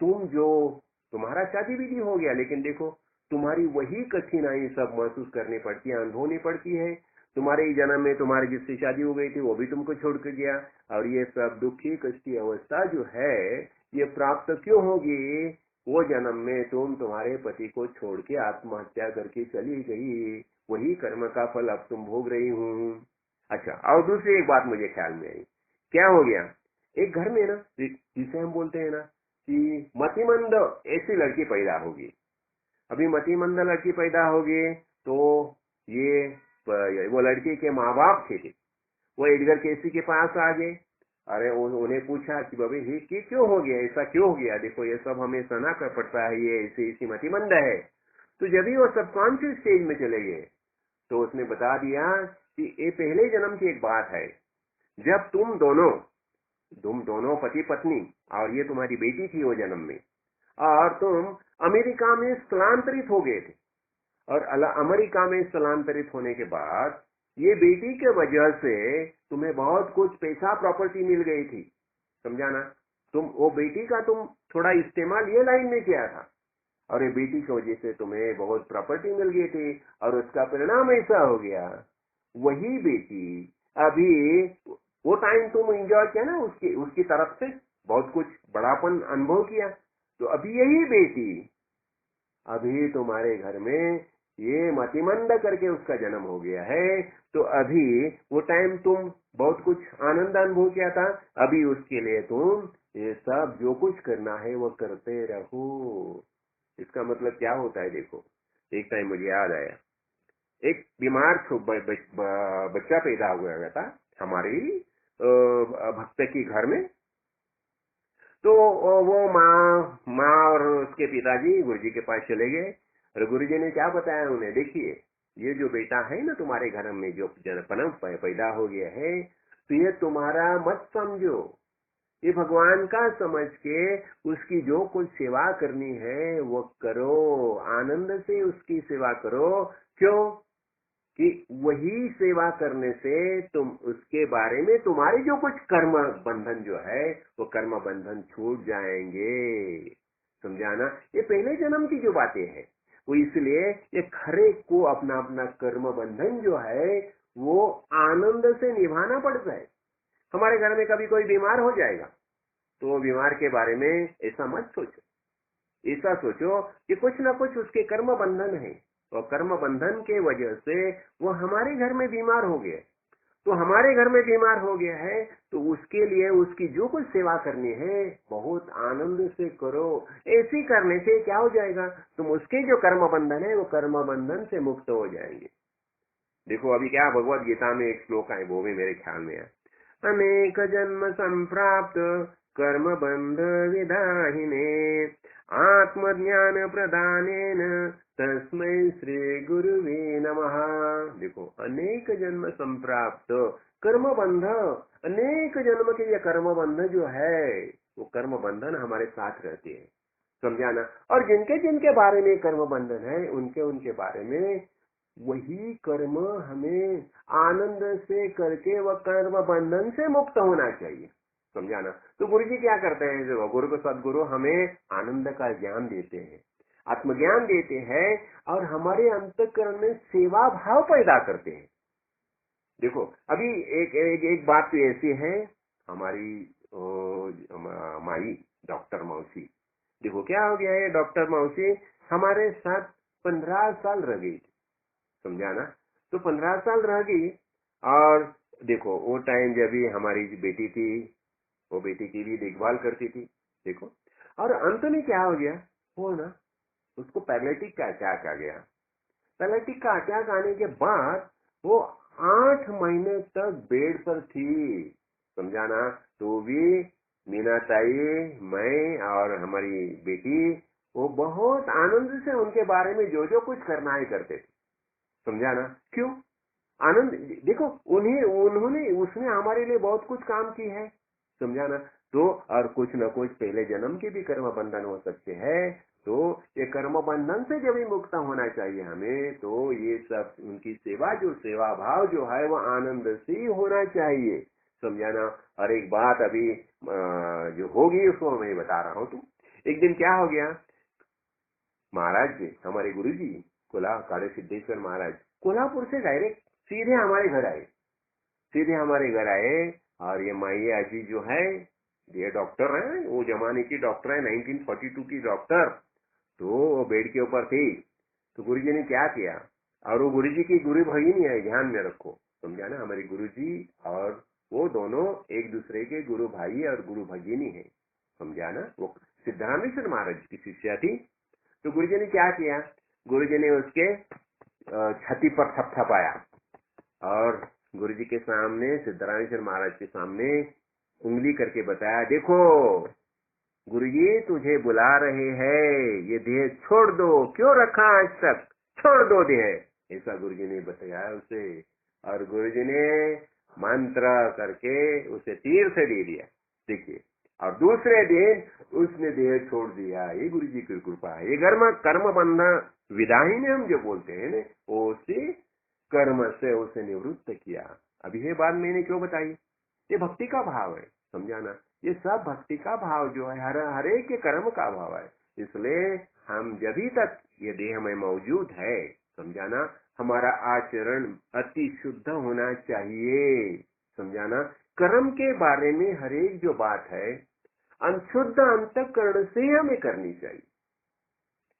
S1: तुम जो, तुम्हारा शादी विधि हो गया, लेकिन देखो तुम्हारी वही कठिनाई सब महसूस करनी पड़ती है, अनुभवनी पड़ती है। तुम्हारे ही जन्म में तुम्हारी जिससे शादी हो गई थी वो भी तुमको छोड़ के गया, और ये सब दुखी कष्टी अवस्था जो है ये प्राप्त क्यों होगी, वो जन्म में तुम तुम्हारे पति को छोड़ के आत्महत्या करके चली गई, वही कर्म का फल अब तुम भोग रही हूँ। अच्छा, और दूसरी एक बात मुझे ख्याल में आई, क्या हो गया, एक घर में ना, जिसे हम बोलते हैं ना कि मतिमंद ऐसी लड़की पैदा होगी। अभी मतिमंद लड़की पैदा होगी तो ये वो लड़की के माँ बाप थे, वो एडगर केसी के पास आ गए। अरे उन्हें पूछा कि बाबी ये क्यों हो गया, ऐसा क्यों हो गया, देखो ये सब हमें सहना कर पड़ता है, ये ऐसी मतिमंद है। तो जब भी वो सबकॉन्शियस स्टेज में चले गए तो उसने बता दिया कि ये पहले जन्म की एक बात है, जब तुम दोनों पति पत्नी, और ये तुम्हारी बेटी थी वो जन्म में, और तुम अमेरिका में स्थलांतरित हो गए थे। और अमेरिका में स्थलांतरित होने के बाद ये बेटी के वजह से तुम्हें बहुत कुछ पैसा प्रॉपर्टी मिल गई थी, समझाना। तुम वो बेटी का तुम थोड़ा इस्तेमाल ये लाइन में किया था, और ये बेटी की वजह से तुम्हें बहुत प्रॉपर्टी मिल गई थी, और उसका परिणाम ऐसा हो गया। वही बेटी अभी, वो टाइम तुम एंजॉय किया ना उसकी उसकी तरफ से, बहुत कुछ बड़ापन अनुभव किया। तो अभी यही बेटी अभी तुम्हारे घर में ये मतिमंद करके उसका जन्म हो गया है, तो अभी वो टाइम तुम बहुत कुछ आनंद अनुभव किया था, अभी उसके लिए तुम ये सब जो कुछ करना है वो करते रहो। इसका मतलब क्या होता है, देखो एक टाइम मुझे याद आया, एक बीमार बच्चा पैदा हुआ था हमारे भक्त के घर में। तो वो माँ और उसके पिताजी गुरुजी के पास चले गए, और गुरुजी ने क्या बताया उन्हें, देखिए ये जो बेटा है ना तुम्हारे घर में जो जन्म पैदा हो गया है, तो ये तुम्हारा मत समझो, ये भगवान का समझ के उसकी जो कुछ सेवा करनी है वो करो, आनंद से उसकी सेवा करो। क्यों कि वही सेवा करने से तुम उसके बारे में तुम्हारे जो कुछ कर्म बंधन जो है वो कर्म बंधन छूट जाएंगे, समझाना। ये पहले जन्म की जो बातें हैं वो, इसलिए ये खरे को अपना अपना कर्म बंधन जो है वो आनंद से निभाना पड़ता है। हमारे घर में कभी कोई बीमार हो जाएगा तो बीमार के बारे में ऐसा मत सोचो, ऐसा सोचो कि कुछ ना कुछ उसके कर्म बंधन है, और कर्म बंधन के वजह से वो हमारे घर में बीमार हो गया। तो हमारे घर में बीमार हो गया है तो उसके लिए उसकी जो कुछ सेवा करनी है बहुत आनंद से करो। ऐसी करने से क्या हो जाएगा, तुम उसके जो कर्म बंधन है वो कर्म बंधन से मुक्त हो जाएंगे। देखो अभी क्या भगवत गीता में एक श्लोक है, वो भी मेरे ख्याल में है, अनेक जन्म संप्राप्त कर्म बंध विदाहिने आत्मज्ञान प्रदानेन तस्मै श्री गुरुवे नमः। देखो अनेक जन्म संप्राप्त कर्म बंध, अनेक जन्म के ये कर्म बंध जो है वो कर्म बंधन हमारे साथ रहते हैं, समझाना। और जिनके जिनके बारे में कर्म बंधन है उनके उनके बारे में वही कर्म हमें आनंद से करके वह कर्म बंधन से मुक्त होना चाहिए, समझाना। तो गुरु जी क्या करते हैं, जो गुरु को सदगुरु हमें आनंद का ज्ञान देते हैं, आत्मज्ञान देते हैं और हमारे अंतःकरण में सेवा भाव पैदा करते हैं। देखो अभी एक बात तो ऐसी है, हमारी माई डॉक्टर मौसी, देखो क्या हो गया है, डॉक्टर मौसी हमारे साथ 15 साल रह गई थी, समझाना। तो 15 साल रह गई और देखो वो टाइम जब भी हमारी बेटी थी, वो बेटी की भी देखभाल करती थी, देखो। और अंत में क्या हो गया, वो ना उसको पैरालिटिक का अटैक आ गया। पैरालिटिक का अटैक आने के बाद वो 8 महीने तक बेड पर थी, समझाना। तो भी मीना ताई, मैं और हमारी बेटी वो बहुत आनंद से उनके बारे में जो जो कुछ करना है करते थे, समझाना। क्यों आनंद, देखो उन्होंने उसने हमारे लिए बहुत कुछ काम की है, समझाना। तो और कुछ न कुछ पहले जन्म के भी कर्म बंधन हो सकते हैं, तो ये कर्म बंधन से जब भी मुक्त होना चाहिए हमें, तो ये सब उनकी सेवा, जो सेवा भाव जो है वो आनंद से ही होना चाहिए, समझाना। और एक बात अभी जो होगी उसको मैं बता रहा हूँ। तो एक दिन क्या हो गया, महाराज जी, हमारे गुरु जी काले सिद्धेश्वर महाराज कोल्हापुर से डायरेक्ट सीधे हमारे घर आए, सीधे हमारे घर आए। और ये माइया जी जो है ये डॉक्टर है, वो जमाने की डॉक्टर है, 1942 की डॉक्टर। तो वो बेड के ऊपर थी, तो गुरुजी ने क्या किया, और वो गुरुजी की गुरु भगिनी है, ध्यान में रखो, समझा ना। हमारे गुरुजी और वो दोनों एक दूसरे के गुरु भाई और गुरु भगिनी है, समझा ना। वो सिद्धरामेश्वर महाराज की शिष्या थी। तो गुरुजी ने क्या किया, गुरुजी ने उसके छाती पर थपथपाया और गुरुजी के सामने, सिद्धरामेश्वर महाराज के सामने उंगली करके बताया, देखो गुरुजी तुझे बुला रहे हैं, ये देह छोड़ दो, क्यों रखा आज तक, छोड़ दो देह, ऐसा गुरुजी ने बताया उसे। और गुरुजी ने मंत्र करके उसे तीर से दे दिया, देखिए। और दूसरे दिन उसने देह छोड़ दिया, ये गुरुजी की कृपा है। ये कर्म बंधन विदाही में हम जो बोलते हैं ना, वो उसी कर्म से उसे निवृत्त किया। अभी ये बात मैंने क्यों बताई, ये भक्ति का भाव है, समझाना। ये सब भक्ति का भाव जो है, हर एक के कर्म का भाव है। इसलिए हम जब तक ये देह में मौजूद है, समझाना, हमारा आचरण अति शुद्ध होना चाहिए, समझाना। कर्म के बारे में हर एक जो बात है अनशुद्ध अंतःकरण से हमें करनी चाहिए,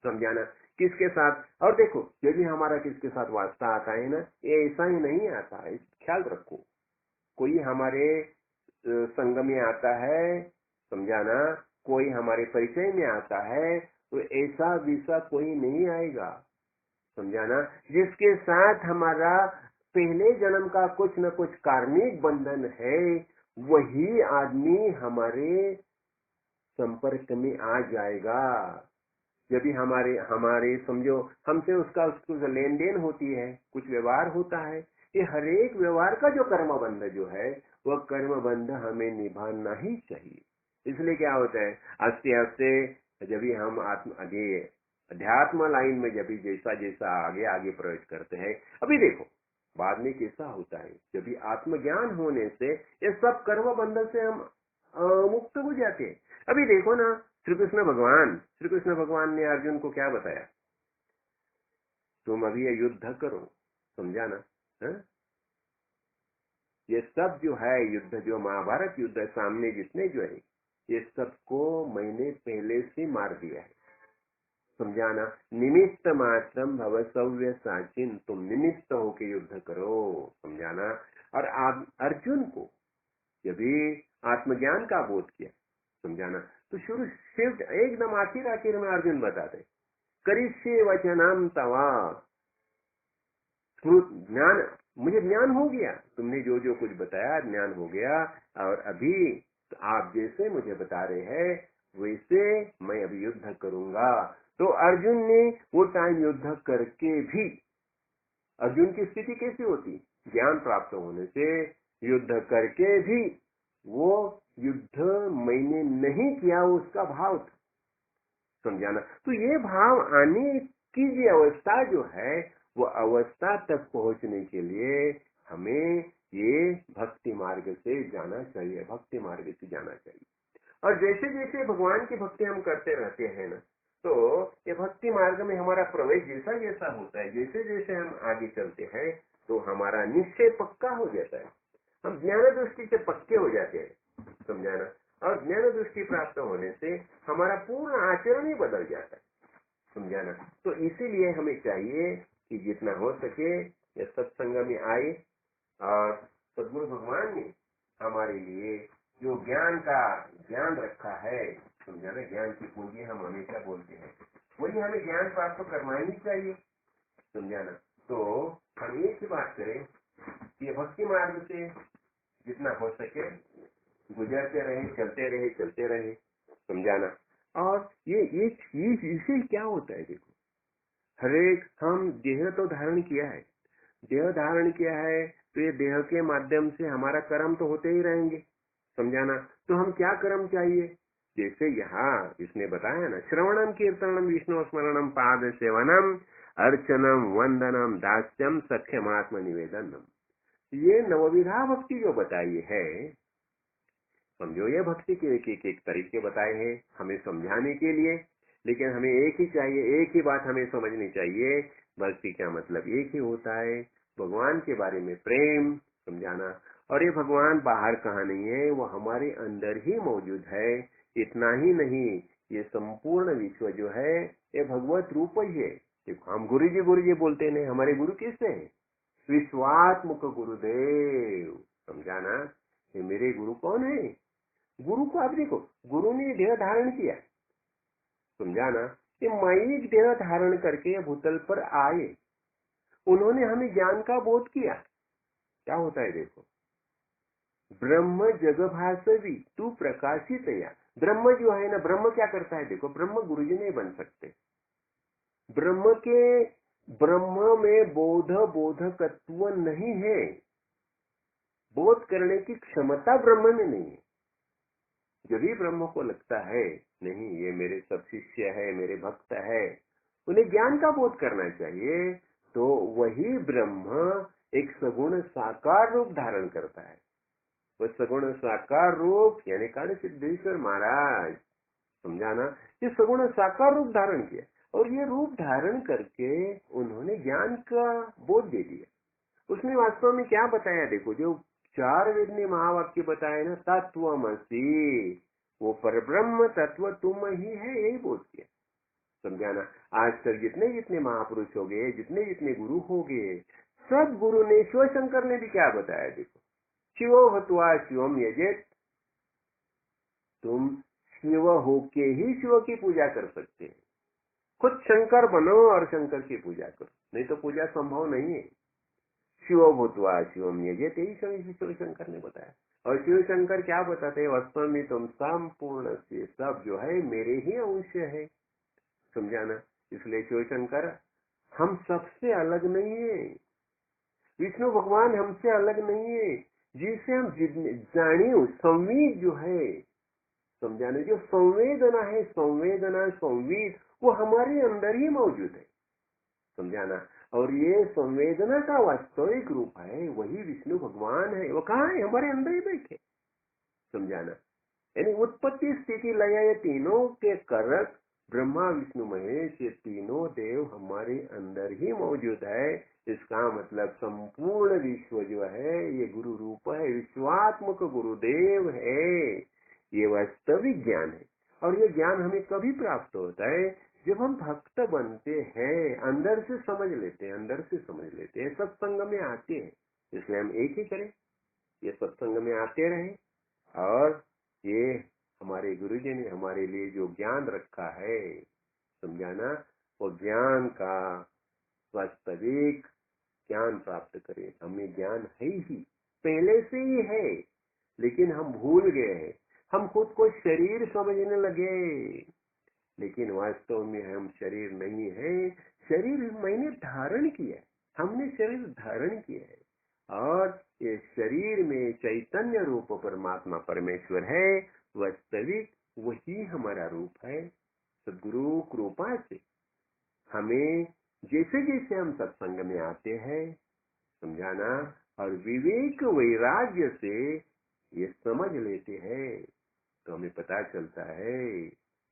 S1: समझाना। किसके साथ, और देखो यदि हमारा किसके साथ वास्ता आता है ना, ये ऐसा ही नहीं आता है, ख्याल रखो। कोई हमारे संग में आता है, समझाना, कोई हमारे परिचय में आता है, तो ऐसा वैसा कोई नहीं आएगा, समझाना। जिसके साथ हमारा पहले जन्म का कुछ न कुछ कार्मिक बंधन है, वही आदमी हमारे संपर्क में आ जाएगा। जब भी हमारे समझो हमसे उसका लेन देन होती है, कुछ व्यवहार होता है, ये हर एक व्यवहार का जो कर्म बंध जो है, वह कर्म बंध हमें निभाना ही चाहिए। इसलिए क्या होता है, आस्ते आस्ते जब भी हम अध्यात्म लाइन में जब भी जैसा जैसा आगे आगे प्रवेश करते हैं, अभी देखो बाद में कैसा होता है, जब भी आत्मज्ञान होने से ये सब कर्म बंधन से हम मुक्त हो जाते हैं। अभी देखो ना, श्री कृष्ण भगवान ने अर्जुन को क्या बताया, तुम अभी ये युद्ध करो, समझाना। ये सब जो है युद्ध, जो महाभारत युद्ध है, सामने जितने जो है, ये सबको मैंने पहले से मार दिया है, समझाना। निमित्त मात्रम भव सव्य साचिन, तुम निमित्त होके युद्ध करो, समझाना। और अर्जुन को जब भी आत्मज्ञान का बोध किया, समझाना, तो शुरू शिव एकदम आखिर में अर्जुन बताते, करिष्ये वचनम तवा, ज्ञान मुझे ज्ञान हो गया, तुमने जो जो कुछ बताया ज्ञान हो गया, और अभी तो आप जैसे मुझे बता रहे हैं वैसे मैं अभी युद्ध करूंगा। तो अर्जुन ने वो टाइम युद्ध करके भी, अर्जुन की स्थिति कैसी होती, ज्ञान प्राप्त होने से युद्ध करके भी वो युद्ध मैंने नहीं किया, उसका भाव था, समझाना। तो ये भाव आने की जो अवस्था जो है, वो अवस्था तक पहुंचने के लिए हमें ये भक्ति मार्ग से जाना चाहिए, भक्ति मार्ग से जाना चाहिए। और जैसे जैसे भगवान की भक्ति हम करते रहते हैं ना, तो ये भक्ति मार्ग में हमारा प्रवेश जैसा जैसा होता है, जैसे जैसे हम आगे चलते हैं, तो हमारा निश्चय पक्का हो जाता है, हम ज्ञान दृष्टि से पक्के हो जाते हैं, समझाना। और ज्ञान दृष्टि प्राप्त होने से हमारा पूर्ण आचरण ही बदल जाता है, समझाना। तो इसीलिए हमें चाहिए कि जितना हो सके ये सत्संग में आए, और सदगुरु भगवान ने हमारे लिए जो ज्ञान का ज्ञान रखा है, समझाना, ज्ञान की पूंजी हम हमेशा बोलते हैं, वही हमें ज्ञान प्राप्त करना ही चाहिए, समझाना। तो हम एक ही बात करें कि ये भक्ति मार्ग से जितना हो सके गुजरते रहे, चलते रहे, समझाना। और ये चीज, इससे क्या होता है, देखो, हरेक हम देह तो धारण किया है, देह धारण किया है, तो ये देह के माध्यम से हमारा कर्म तो होते ही रहेंगे, समझाना। तो हम क्या कर्म चाहिए, जैसे यहाँ इसने बताया ना, श्रवणम कीर्तनम विष्णु स्मरणम पाद सेवनम अर्चनम वंदनम दास्यम सख्यमात्म निवेदनम, ये नवविधा भक्ति जो बताई है, समझो, ये भक्ति के एक तरीके बताए हैं हमें समझाने के लिए, लेकिन हमें एक ही चाहिए, एक ही बात हमें समझनी चाहिए, भक्ति क्या मतलब एक ही होता है, भगवान के बारे में प्रेम, समझाना। और ये भगवान बाहर कहाँ नहीं है, वो हमारे अंदर ही मौजूद है। इतना ही नहीं, ये संपूर्ण विश्व जो है ये भगवत रूप ही है। देखो, हम गुरु जी बोलते नहीं, हमारे गुरु किससे है, विश्वात्मक गुरुदेव, समझाना। ये मेरे गुरु कौन है, गुरु को आप देखो, गुरु ने देह धारण किया, समझाना। ये माइक देह धारण करके भूतल पर आए, उन्होंने हमें ज्ञान का बोध किया। क्या होता है, देखो, ब्रह्म जग भासवी तू प्रकाशित या, ब्रह्म जो है ना, ब्रह्म क्या करता है, देखो, ब्रह्म गुरु जी नहीं बन सकते, ब्रह्म में बोधकत्व नहीं है, बोध करने की क्षमता ब्रह्म में नहीं है। जब भी ब्रह्म को लगता है नहीं ये मेरे सब शिष्य है, मेरे भक्त है, उन्हें ज्ञान का बोध करना चाहिए, तो वही ब्रह्म एक सगुण साकार रूप धारण करता है। वह सगुण साकार रूप यानी काले सिद्धेश्वर महाराज, समझाना, ये सगुण साकार रूप धारण किया, और ये रूप धारण करके उन्होंने ज्ञान का बोध दे दिया। उसने वास्तव में क्या बताया, देखो, जो 4 वेद ने महावाक्य बताए ना, तत्वमसि, वो परब्रह्म तत्व तुम ही है, यही बोध किया, समझाना। आज तक जितने जितने महापुरुष हो गए, जितने जितने गुरु हो गए, सब गुरु ने, शिव शंकर ने भी क्या बताया, देखो, शिवो हत्वा शिवम यजेत, तुम शिव होके ही शिव की पूजा कर सकते हैं, खुद शंकर बनो और शंकर की पूजा करो, नहीं तो पूजा संभव नहीं है। शिव भूतवा शिवम यजेत, यही शिव शंकर ने बताया। और शिव शंकर क्या बताते हैं, वास्तव में तुम संपूर्ण से सब जो है मेरे ही अंश है, समझाना। इसलिए शिव शंकर हम सबसे अलग नहीं है, विष्णु भगवान हमसे अलग नहीं है, जिसे हम जानियो संवेद जो है, समझाने, जो संवेदना है, संवेद, वो हमारे अंदर ही मौजूद है, समझाना। और ये संवेदना का वास्तविक रूप है वही विष्णु भगवान है, वो कहाँ है, हमारे अंदर ही बैठे, समझाना। यानी उत्पत्ति स्थिति लय ये तीनों के कारक ब्रह्मा विष्णु महेश, ये तीनों देव हमारे अंदर ही मौजूद है। इसका मतलब संपूर्ण विश्व जो है ये गुरु रूप है, विश्वात्मक गुरुदेव है, ये वास्तविक ज्ञान है। और ये ज्ञान हमें कभी प्राप्त होता है, जब हम भक्त बनते हैं, अंदर से समझ लेते हैं, सत्संग में आते हैं। इसलिए हम एक ही करें, ये सत्संग में आते रहे, और ये हमारे गुरुजी ने हमारे लिए जो ज्ञान रखा है, समझाना, वो ज्ञान का वास्तविक ज्ञान प्राप्त करें। हमें ज्ञान है ही, पहले से ही है, लेकिन हम भूल गए हैं। हम खुद को शरीर समझने लगे, लेकिन वास्तव में हम शरीर नहीं है। शरीर मैंने धारण किया है, हमने शरीर धारण किया है, और ये शरीर में चैतन्य रूप परमात्मा परमेश्वर है। वास्तविक वही हमारा रूप है। सद्गुरु कृपा से हमें जैसे जैसे हम सत्संग में आते हैं समझाना, और विवेक वैराग्य से ये समझ लेते हैं, तो हमें पता चलता है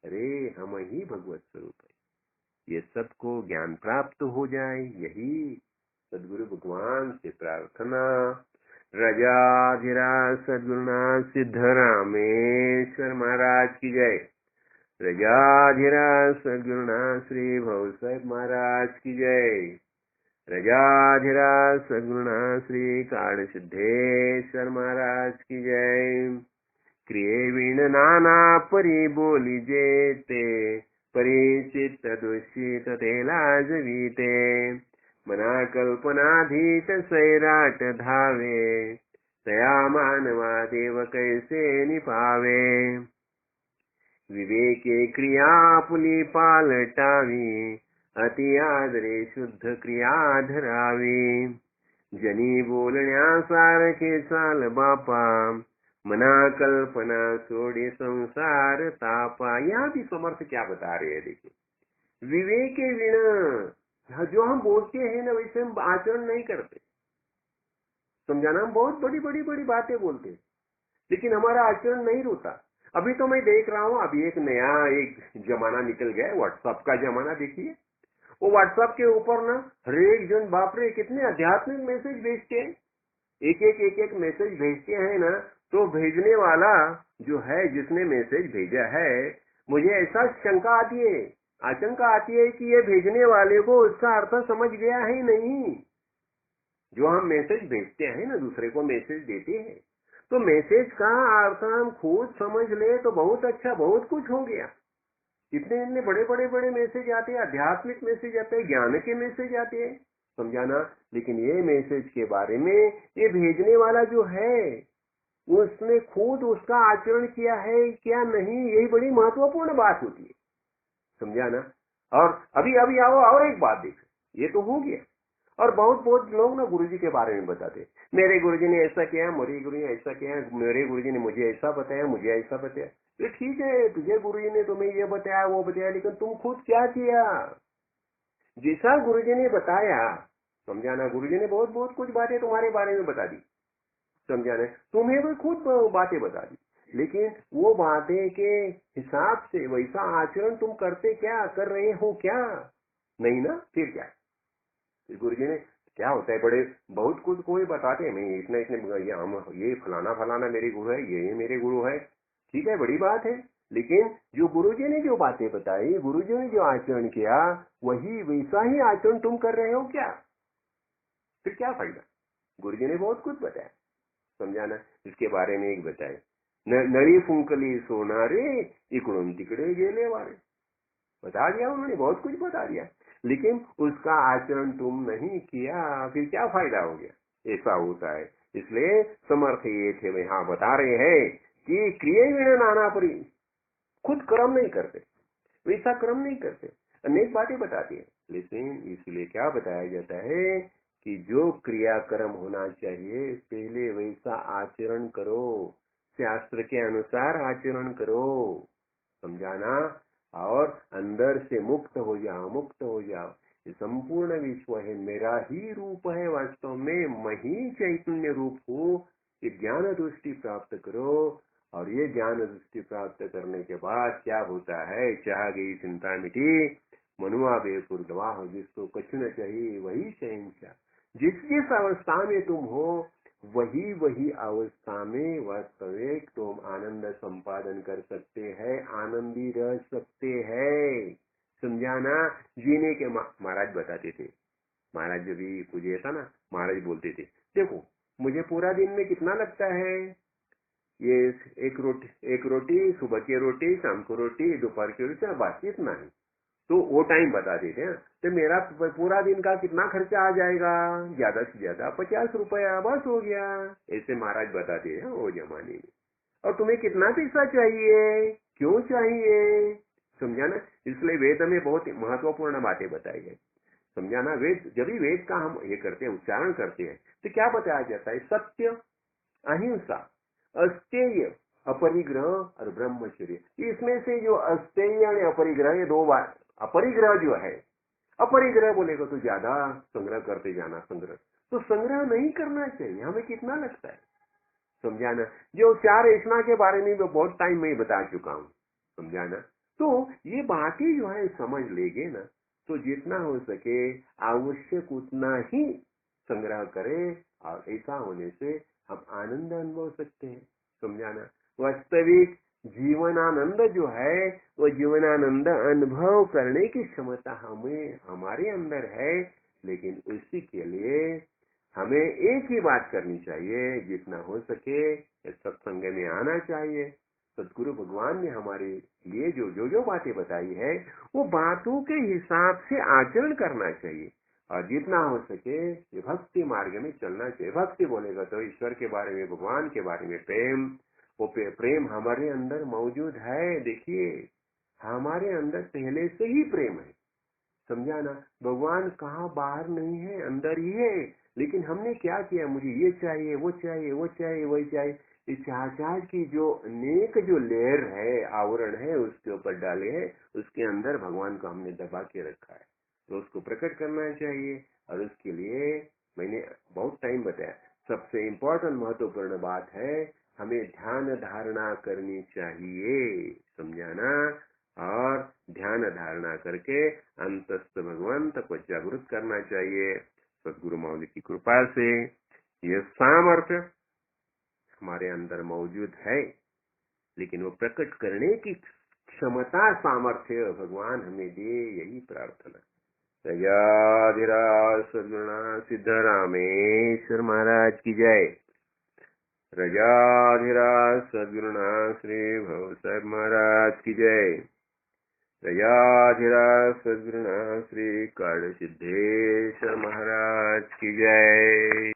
S1: अरे हम ही भगवत स्वरूप है। ये सबको ज्ञान प्राप्त हो जाए, यही सदगुरु भगवान से प्रार्थना। रजाधिराज सद्गुरुनाथ सिद्धरामेश्वर महाराज की जय। रजाधिराज सद्गुरुनाथ श्री भव साहेब महाराज की जय। रजाधिराज सद्गुरुनाथ श्री काड़ सिद्धेश्वर महाराज की जय। क्रिये वीण नाना परी बोली जेते, परिचित दूषित तेला जवीते, मना कल्पनाधीत सैराट धावे, तया मानवा देव कैसे निपावे। विवेके क्रिया पुली पालटावी, अति आदरे शुद्ध क्रिया धरावी। जनी बोलण्या सारखे चाल बापा, मना कल्पना सोडे संसार तापा। यहाँ भी समर्थ क्या बता रहे हैं, देखिए विवेक के बिना जो हम बोलते हैं ना वैसे हम आचरण नहीं करते। समझाना, हम बहुत बड़ी बड़ी बड़ी बातें बोलते हैं, लेकिन हमारा आचरण नहीं होता। अभी तो मैं देख रहा हूँ, अभी एक नया जमाना निकल गया, व्हाट्सएप का जमाना। देखिए वो व्हाट्सएप के ऊपर ना हर एक जन बाप रे कितने आध्यात्मिक मैसेज भेजते हैं, एक एक मैसेज भेजते हैं ना। तो भेजने वाला जो है, जिसने मैसेज भेजा है, मुझे ऐसा शंका आती है, आशंका आती है कि ये भेजने वाले को उसका अर्थ समझ गया है नहीं। जो हम मैसेज भेजते हैं ना, दूसरे को मैसेज देते हैं, तो मैसेज का अर्थ हम खुद समझ ले तो बहुत अच्छा, बहुत कुछ हो गया। इतने इतने बड़े बड़े बड़े मैसेज आते हैं, आध्यात्मिक मैसेज आते हैं, ज्ञान के मैसेज आते हैं, समझाना। लेकिन ये मैसेज के बारे में ये भेजने वाला जो है उसने खुद उसका आचरण किया है क्या नहीं, यही बड़ी महत्वपूर्ण बात होती है, समझाना। और अभी अभी आओ और एक बात देख, ये तो हो गया। और बहुत बहुत लोग ना गुरुजी के बारे में बताते, मेरे गुरुजी ने ऐसा किया, मेरे गुरुजी ने ऐसा किया, मेरे गुरुजी ने मुझे ऐसा बताया, मुझे ऐसा बताया। ये ठीक है, तुझे गुरुजी ने तुम्हें ये बताया वो बताया, लेकिन तुम खुद क्या किया? जैसा गुरुजी ने बताया, समझाना, गुरुजी ने बहुत बहुत कुछ बातें तुम्हारे बारे में बता दी, समझाना, तुम्हें वो खुद बातें बता दी, लेकिन वो बातें के हिसाब से वैसा आचरण तुम करते क्या, कर रहे हो क्या? नहीं ना, फिर क्या? गुरुजी ने क्या होता है, बड़े बहुत कुछ कोई बताते हैं, मैं इतने इतने ये फलाना फलाना मेरे गुरु है, ये मेरे गुरु है, ठीक है, बड़ी बात है। लेकिन जो गुरुजी ने जो बातें बताई, गुरुजी ने जो आचरण किया, वही वैसा ही आचरण तुम कर रहे हो क्या? फिर क्या फायदा? गुरुजी ने बहुत कुछ बताया, समझाना। इसके बारे में एक बताए, नळी फुंकली सोनारे इकडून तिकडे गेले वारे, बता दिया उन्होंने, बहुत कुछ बता दिया, लेकिन उसका आचरण तुम नहीं किया, फिर क्या फायदा हो गया? ऐसा होता है। इसलिए समर्थ ये थे, वे हाँ बता रहे हैं कि क्रिया नाना परी, खुद कर्म नहीं करते, वैसा कर्म नहीं करते, अनेक बातें बताती है, लेकिन इसलिए क्या बताया जाता है कि जो क्रिया कर्म होना चाहिए पहले वैसा आचरण करो, शास्त्र के अनुसार आचरण करो, समझाना। और अंदर से मुक्त हो जाओ, मुक्त हो जाओ। ये संपूर्ण विश्व है, मेरा ही रूप है, वास्तव में मैं ही चैतन्य रूप हूँ। ये ज्ञान दृष्टि प्राप्त करो, और ये ज्ञान दृष्टि प्राप्त करने के बाद क्या होता है, चाह गई चिंता मिटी, मनुआ बेपुर गवाह, जिसको कुछ न चाहिए वही शहंशाह। जिस जिस अवस्था में तुम हो, वही वही अवस्था में वास्तविक तुम आनंद संपादन कर सकते हैं, आनंदी रह सकते हैं, समझाना। जीने के महाराज बताते थे, महाराज जब भी पूजे था ना, महाराज बोलते थे, देखो मुझे पूरा दिन में कितना लगता है, ये एक रोटी सुबह की रोटी, शाम को रोटी, दोपहर की रोटी, बस इतना है। तो वो टाइम बता देते हैं, तो मेरा पूरा दिन का कितना खर्चा आ जाएगा, ज्यादा से ज्यादा 50 रुपया, बस हो गया, ऐसे महाराज बताते हैं वो जमाने में। और तुम्हें कितना पैसा चाहिए, क्यों चाहिए, समझा ना। इसलिए वेद में बहुत महत्वपूर्ण बातें बताई है, समझा ना। वेद, जब भी वेद का हम ये करते हैं, उच्चारण करते हैं, तो क्या बताया जाता है, सत्य, अहिंसा, अस्तेय, अपरिग्रह और ब्रह्मचर्य। इसमें से जो अस्तेय और अपरिग्रह, ये दो बात, अपरिग्रह जो है, अपरिग्रह बोलेगा तो ज्यादा संग्रह करते जाना, संग्रह तो संग्रह नहीं करना चाहिए, हमें कितना लगता है, समझाना। जो 4 रचना के बारे में मैं बहुत टाइम में बता चुका हूँ, समझाना। तो ये बातें जो है समझ लेंगे ना, तो जितना हो सके आवश्यक उतना ही संग्रह करें, और ऐसा होने से हम आनंद अनुभव सकते हैं, समझाना। वास्तविक जीवनानंद जो है, वो जीवनानंद अनुभव करने की क्षमता हमें, हमारे अंदर है, लेकिन उसी के लिए हमें एक ही बात करनी चाहिए, जितना हो सके सत्संग में आना चाहिए। सदगुरु भगवान ने हमारे लिए जो जो जो बातें बताई है, वो बातों के हिसाब से आचरण करना चाहिए, और जितना हो सके ये भक्ति मार्ग में चलना चाहिए। भक्ति बोलेगा तो ईश्वर के बारे में, भगवान के बारे में प्रेम, वो प्रेम हमारे अंदर मौजूद है। देखिए, हमारे अंदर पहले से ही प्रेम है, समझा ना। भगवान कहाँ बाहर नहीं है, अंदर ही है, लेकिन हमने क्या किया, मुझे ये चाहिए, वो चाहिए, वो चाहिए, वही चाहिए, इस चाह की जो अनेक जो लेयर है, आवरण है, उसके ऊपर डाले हैं, उसके अंदर भगवान को हमने दबा के रखा है। तो उसको प्रकट करना चाहिए, और उसके लिए मैंने बहुत टाइम बताया, सबसे इम्पोर्टेंट महत्वपूर्ण बात है, हमें ध्यान धारणा करनी चाहिए, समझाना। और ध्यान धारणा करके अंतस्थ भगवंत को जागृत करना चाहिए। सदगुरु मौली की कृपा से ये सामर्थ्य हमारे अंदर मौजूद है, लेकिन वो प्रकट करने की क्षमता, सामर्थ्य भगवान हमें दे, यही प्रार्थना। रजाधिराज सद्गुरुनाथ सिद्धरामेश्वर महाराज की जय। रजाधिराज सद्गुरुनाथ श्री भव साहब महाराज की जय। रजाधिराज सद्गुरुनाथ श्री काल सिद्धेश्वर महाराज की जय।